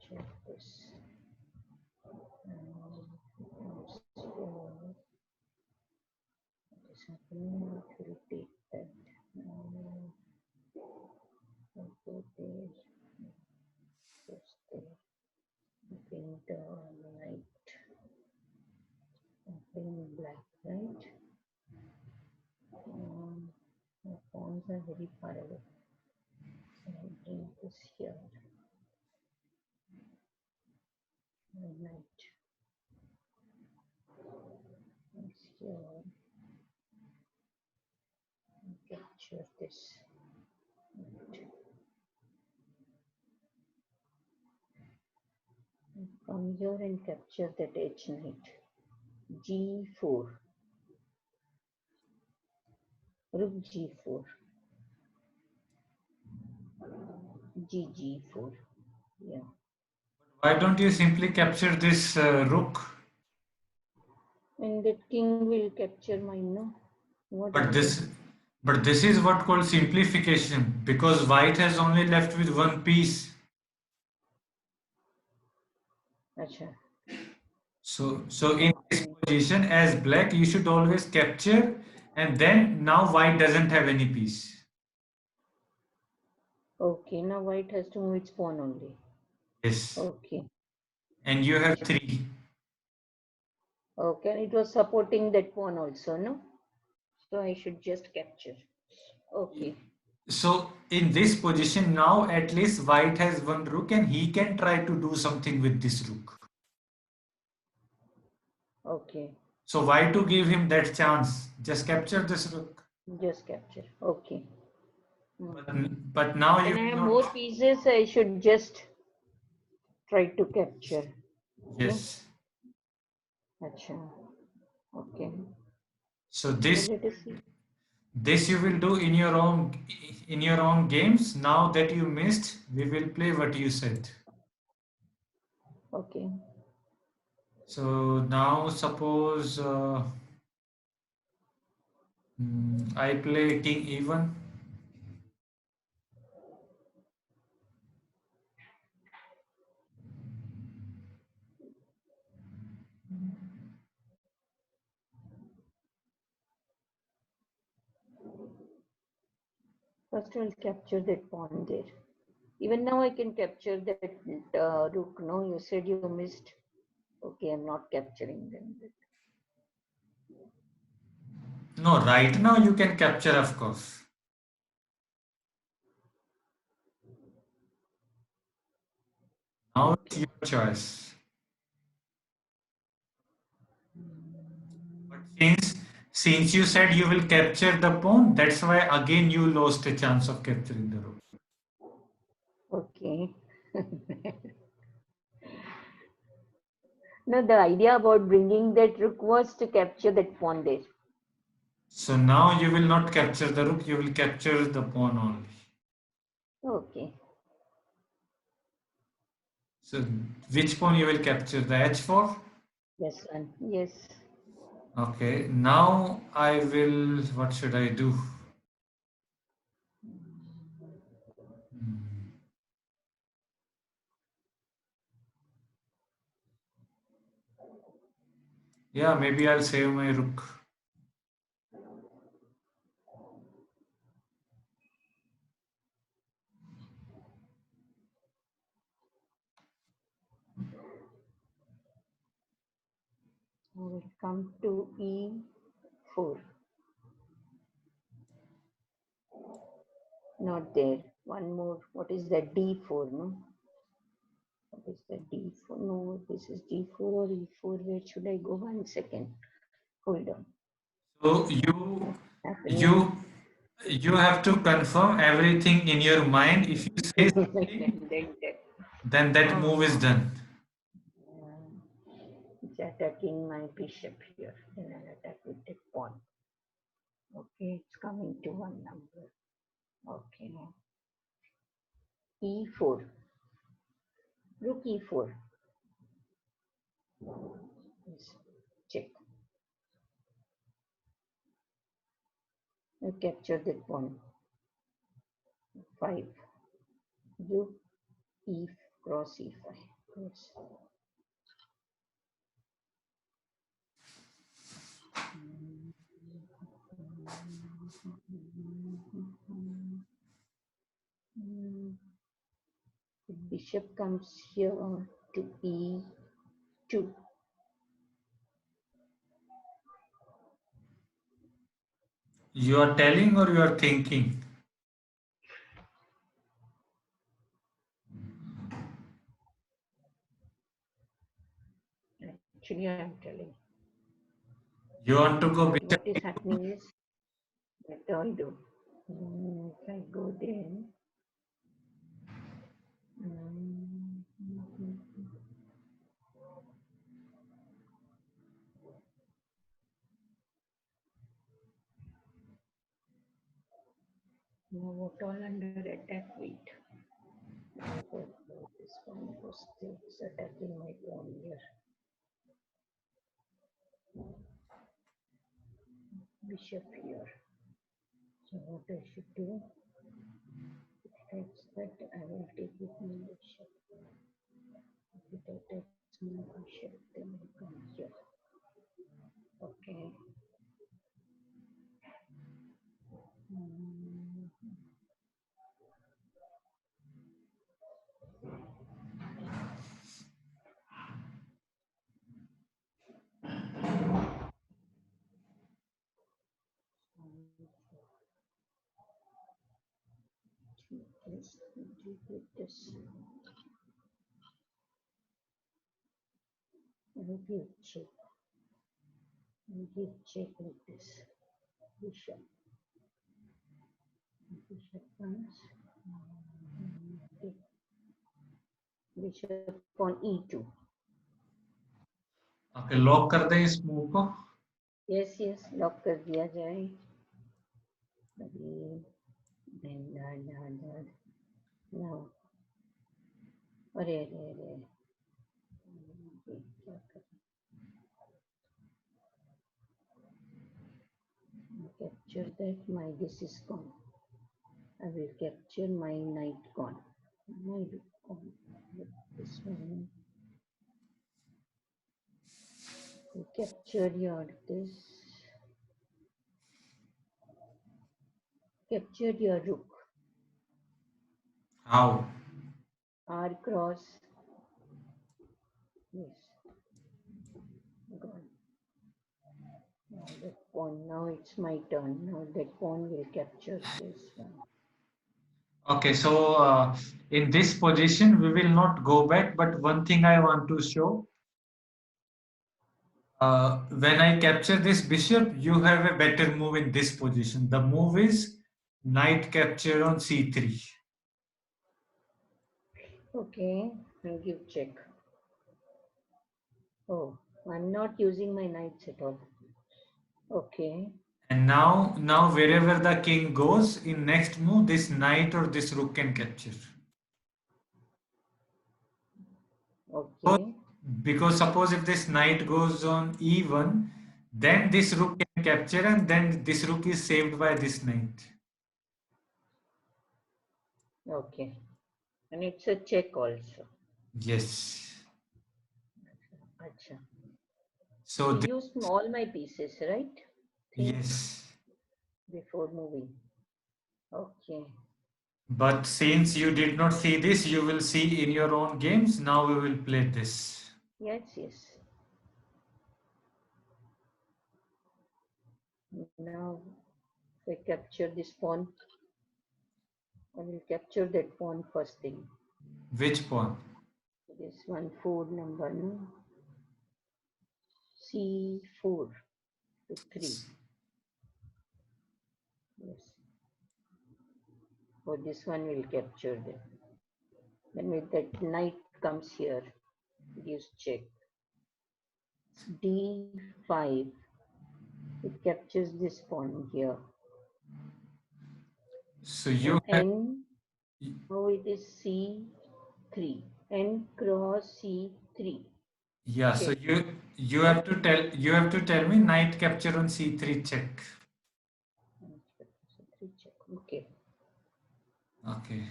S2: Check this. And it comes here. What is happening? It will take that. I'll go there, goes there. Bring the light, bring black, right? The pawns are very far away. So I'll bring this here. Knight comes here. this. Come here and capture that H knight. G4. Rook G4. G4. Yeah.
S1: Why don't you simply capture this rook?
S2: And that king will capture my no. What I'll
S1: But
S2: do?
S1: this, but this is what called simplification because white has only left with one piece.
S2: Acha.
S1: So in this
S2: Okay.
S1: position as black, you should always capture, and then now white doesn't have any piece.
S2: Okay. Now white has to move its pawn only.
S1: Yes,
S2: Okay.
S1: and you have
S2: Acha.
S1: three.
S2: Okay. And it was supporting that pawn also, no? So I should just capture. Okay.
S1: So in this position now, at least white has one rook, and he can try to do something with this rook.
S2: Okay.
S1: So why to give him that chance? Just capture this rook.
S2: Just capture. Okay. Hmm.
S1: But now you
S2: When I
S1: will
S2: have
S1: not.
S2: more pieces, I should just try to capture. No?
S1: Yes.
S2: Acha. Okay.
S1: So
S2: So
S1: this
S2: let us see.
S1: this you will do in your own games. Now that you missed, we will play what you said.
S2: Okay.
S1: So now suppose I play king e1.
S2: First, I'll capture that pawn there. Even now, I can capture that rook. No, you said you missed. Okay, I'm not capturing them.
S1: No, right now you can capture, of course. Now it's
S2: Okay.
S1: your choice. But since you said you will capture the pawn, that's why again you lost a chance of capturing the rook.
S2: Okay. No, the idea about bringing that rook was to capture that pawn there.
S1: So now you will not capture the rook, you will capture the pawn only.
S2: Okay.
S1: So which pawn you will capture? The h4?
S2: Yes, one. Yes.
S1: Okay, now I will, what should I do? Yeah, maybe I'll save my rook.
S2: I will come to E4. Not there. One more. What is that? D4, no? What is that? D4? No, this is D4 or E4. Where should I go? 1 second. Hold on.
S1: So
S2: What's happening?
S1: you you have to confirm everything in your mind. If you say something,
S2: Then,
S1: then that
S2: ah,
S1: move is done.
S2: it's attacking my bishop here. Then I'll attack with the pawn. Okay, it's coming to one number. Okay. E4. Rook E4. Yes. Check. I capture that pawn. 5. Rook E cross E5. Yes. The bishop comes here to E2.
S1: You are telling or you are thinking.
S2: Actually, I am telling.
S1: You want to go
S2: But
S1: bishop.
S2: what is happening is, what do I do? If I go there, um, now what all under attack? Wait. This one was it's attacking my pawn here. Bishop here. So what I should do? Attacks that I will take with my bishop. If it attacks my bishop, then I come here. Okay. Mm, this, with this. I will give check. I will give check like this. Bishop. Bishop comes. Take bishop on e2.
S1: Okay lock कर दें इस move को.
S2: Yes yes lock कर दिया जाए. अभी now अरे अरे अरे क्या करें. Capture that my this is gone. I will capture my knight gone. Knight gone. This one. You capture your this. Capture your rook.
S1: How?
S2: R cross. Yes. Gone. Now that pawn. Now it's my turn. Now that pawn will capture this one.
S1: Okay, so in this position we will not go back, but one thing I want to show. When I capture this bishop, you have a better move in this position. The move is knight capture on c3.
S2: Okay. I'll give check. Oh, I'm not using my knights at all. Okay.
S1: And now wherever the king goes, in next move, this knight or this rook can capture. Because,
S2: Okay.
S1: because suppose if this knight goes on e1, then this rook can capture and then this rook is saved by this knight.
S2: Okay. And it's a check also.
S1: Yes.
S2: Acha.
S1: So
S2: You used all my pieces, right? Three
S1: yes.
S2: before moving. Okay.
S1: But since you did not see this, you will see in your own games. Now we will play this.
S2: Yes, yes. Now, if I capture this pawn, I will capture that pawn first thing.
S1: Which pawn?
S2: This one, 4 number, no? C4 to 3. Yes. So this one will capture them. Then with that knight comes here, gives check. D5. It captures this pawn here.
S1: So you have,
S2: N, now it is C3. N cross C3.
S1: yeah. So
S2: Check.
S1: you have to tell me knight capture on c3 check.
S2: C3 check. Okay.
S1: Okay.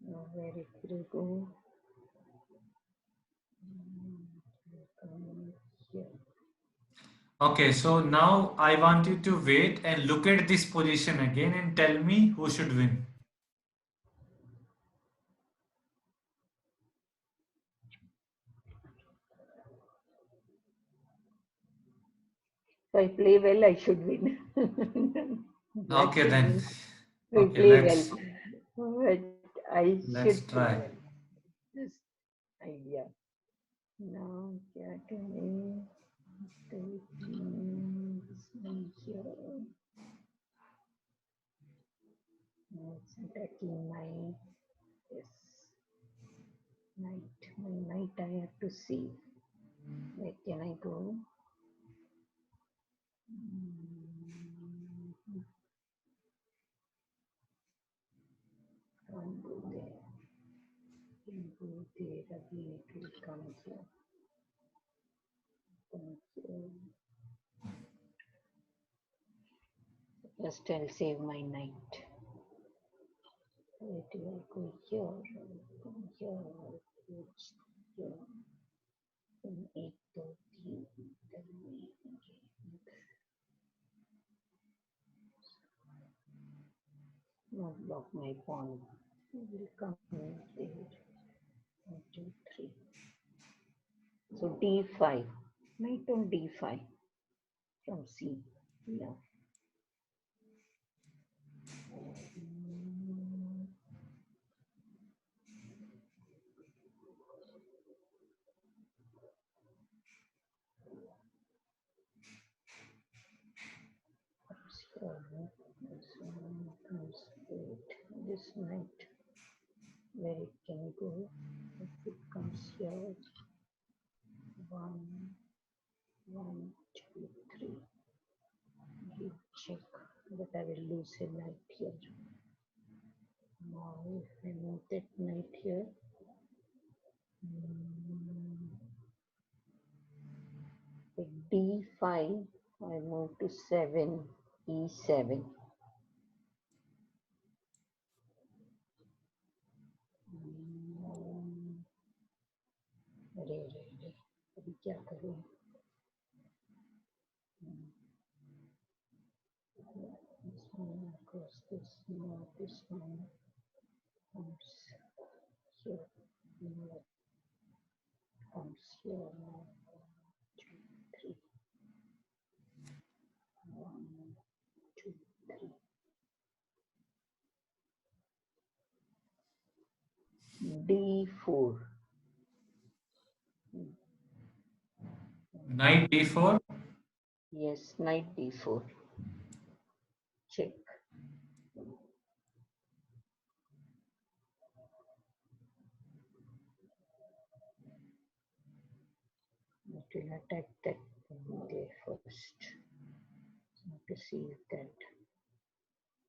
S2: Now where it will go? Come here.
S1: Okay. So now I want you to wait and look at this position again and tell me who should win.
S2: If I play well, I should win. Black
S1: Okay
S2: should
S1: then.
S2: win. I
S1: Okay.
S2: play well. But I
S1: Let's
S2: should play
S1: try.
S2: well. Just idea. Now, क्या करें? This one here. It's attacking my yes knight. My knight I have to see. Where can I go? Can't go there. Can go there again. It will come here. Come here. Just I'll save my knight. Where do I go here? Come here. It's here. Then 8:30. Then not block my pawn. It will come there. 1, 2, 3. So d5. Knight on d5 from C. Yeah. This one comes eight. This knight, where it can go, if it comes here, one, one, two, three. Give check, but I will lose a knight here. Now, if I move that knight here, with d5, I move to 7, e7. अरे अरे अरे अभी क्या करूँ this one across this, no, this one comes here, no, comes here, no, 2, 3, 1, 2, 3, d4.
S1: Knight d4.
S2: Yes, knight d4. Check. It will attack that one there first. So I have to save that.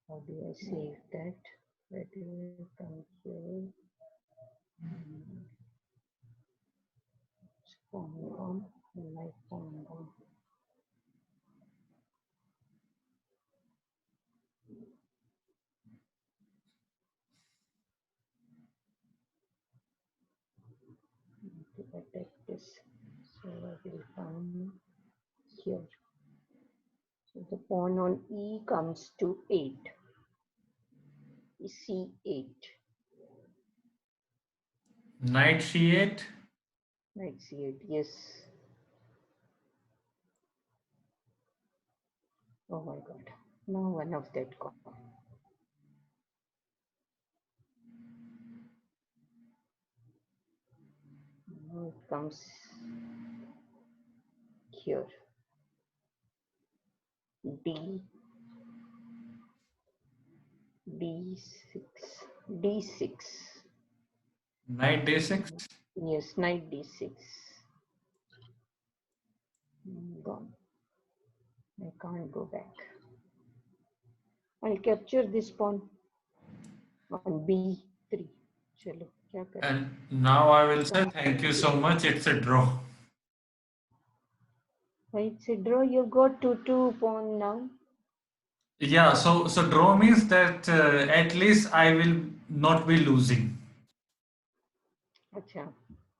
S2: How do I save that? Where do I come here? Spawn on, my pawn on. To attack this. So I will come here. So the pawn on E comes to 8. C8.
S1: Knight c8.
S2: Knight C8, yes. Oh my god. Now one of that gone. Now it comes here. D, D6, D6.
S1: Knight d6.
S2: Yes, knight D6. Gone. I can't go back. I'll capture this pawn on B3. Chalo, kya kare?
S1: And now I will say thank you so much. It's a draw.
S2: Right, so draw, you've got 2 pawn now.
S1: Yeah, so draw means that at least I will not be losing
S2: Acha,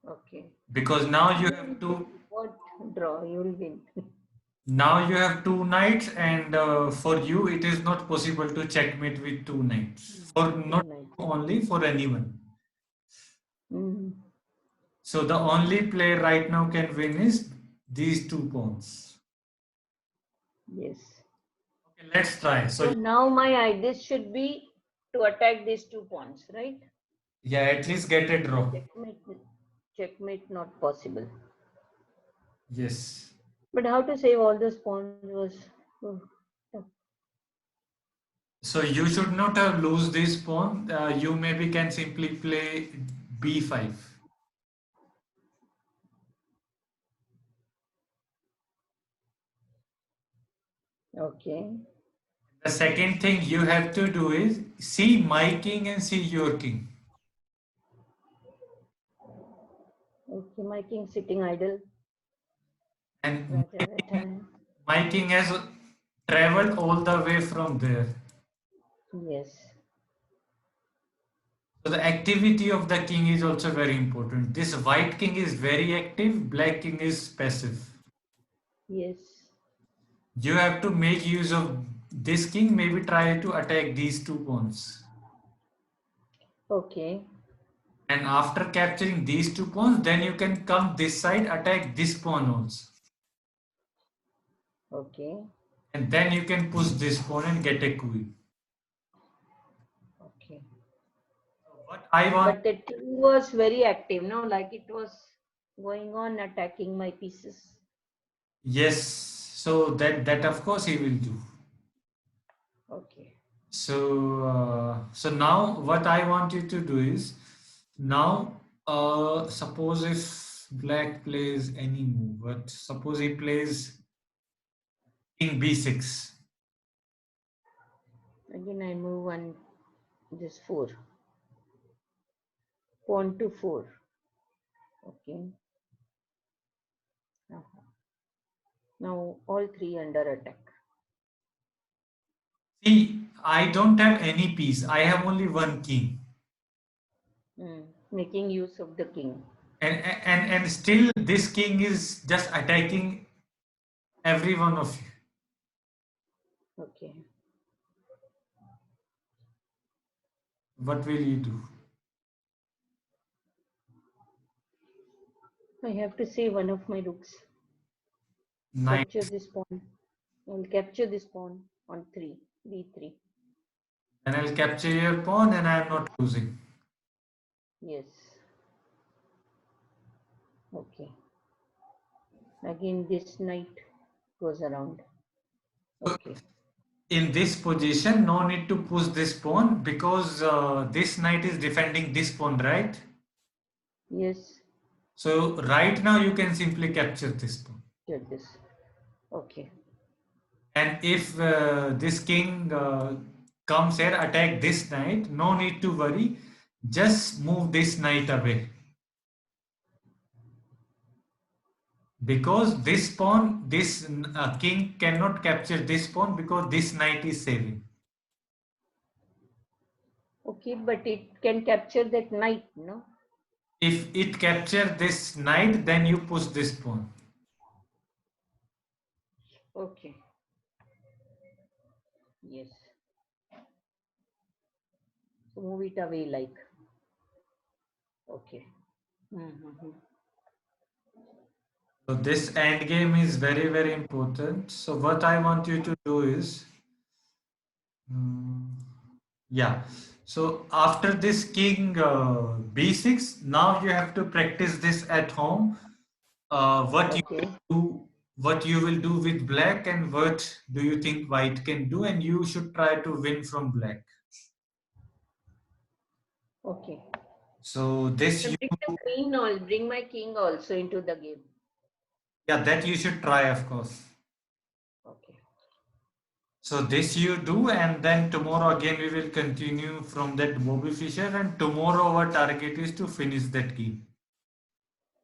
S2: okay.
S1: because now you
S2: You'll
S1: have two.
S2: win. What draw? You'll win.
S1: Now you have two knights, and for you it is not possible to checkmate with two knights. For
S2: Two
S1: not
S2: knights.
S1: only for anyone.
S2: Mm.
S1: So the only player right now can win is these two pawns.
S2: Yes.
S1: Okay, let's try.
S2: So
S1: So
S2: now my idea should be to attack these 2 pawns, right?
S1: yeah, at least get a draw.
S2: Checkmate, checkmate not possible.
S1: Yes.
S2: But how to save all the spawns was oh, tough.
S1: So you should not have lose this pawn. You maybe can simply play b5.
S2: Okay.
S1: The second thing you have to do is see my king and see your king.
S2: Okay, my king sitting idle.
S1: And
S2: Raja Ratan.
S1: my king has traveled all the way from there.
S2: Yes.
S1: So the activity of the king is also very important. This white king is very active, black king is passive.
S2: Yes.
S1: You have to make use of this king, maybe try to attack these two pawns.
S2: Okay.
S1: And after capturing these two pawns, then you can come this side, attack this pawn also.
S2: Okay.
S1: And then you can push this pawn and get a queen.
S2: Okay.
S1: So what I want,
S2: But the king was very active, no? Like it was going on attacking my pieces.
S1: yes, so that of course he will do.
S2: Okay.
S1: So now what I want you to do is now suppose if black plays any move, but suppose he plays king b6.
S2: Again, I move on this 4. Pawn to 4. Okay. Uh-huh. Now all three under attack.
S1: See, I don't have any piece. I have only one king.
S2: Making use of the king.
S1: And still this king is just attacking every one of you.
S2: Okay.
S1: What will you do?
S2: I have to save one of my rooks.
S1: Nine.
S2: Capture this pawn. I'll capture this pawn on 3. B3.
S1: Then I'll capture your pawn and I am not losing.
S2: Yes. Okay. Again, this knight goes around.
S1: So
S2: Okay.
S1: in this position, no need to push this pawn because this knight is defending this pawn, right?
S2: Yes.
S1: So right now you can simply capture this pawn.
S2: Get this. Okay.
S1: And if this king comes here, attack this knight, no need to worry. Just move this knight away. Because this pawn, this king cannot capture this pawn because this knight is saving.
S2: Okay, but it can capture that knight, no?
S1: If it capture this knight, then you push this pawn.
S2: Okay. Yes. So move it away like. Okay. Mm-hmm.
S1: So this end game is very, very important. So what I want you to do is, mm, yeah. So after this king b6, now you have to practice this at home. What you
S2: Okay.
S1: will do, what you will do with black, and what do you think white can do, and you should try to win from black.
S2: Okay.
S1: So this
S2: I
S1: you,
S2: bring the queen or bring my king also into the game.
S1: yeah, that you should try, of course.
S2: Okay.
S1: So this you do, and then tomorrow again we will continue from that Bobby Fischer, and tomorrow our target is to finish that game.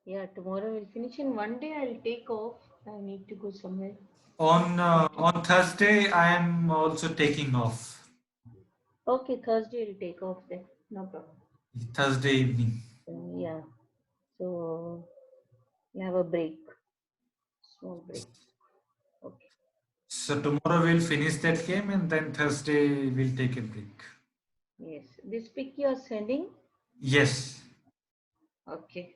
S2: Yeah, tomorrow we'll finish. In one day I'll take off. I need to go somewhere. Okay.
S1: On Thursday, I am also taking off.
S2: Okay, Thursday we'll take off then. No problem.
S1: Thursday evening.
S2: Yeah. So you have a break. Small break. Okay.
S1: So tomorrow we'll finish that game, and then Thursday we'll take a break.
S2: Yes. This pic you are sending?
S1: Yes.
S2: Okay. Okay.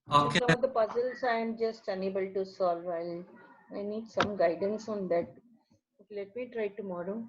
S2: Because
S1: Okay.
S2: some of the puzzles I am just unable to solve. I need some guidance on that. Okay, let me try tomorrow.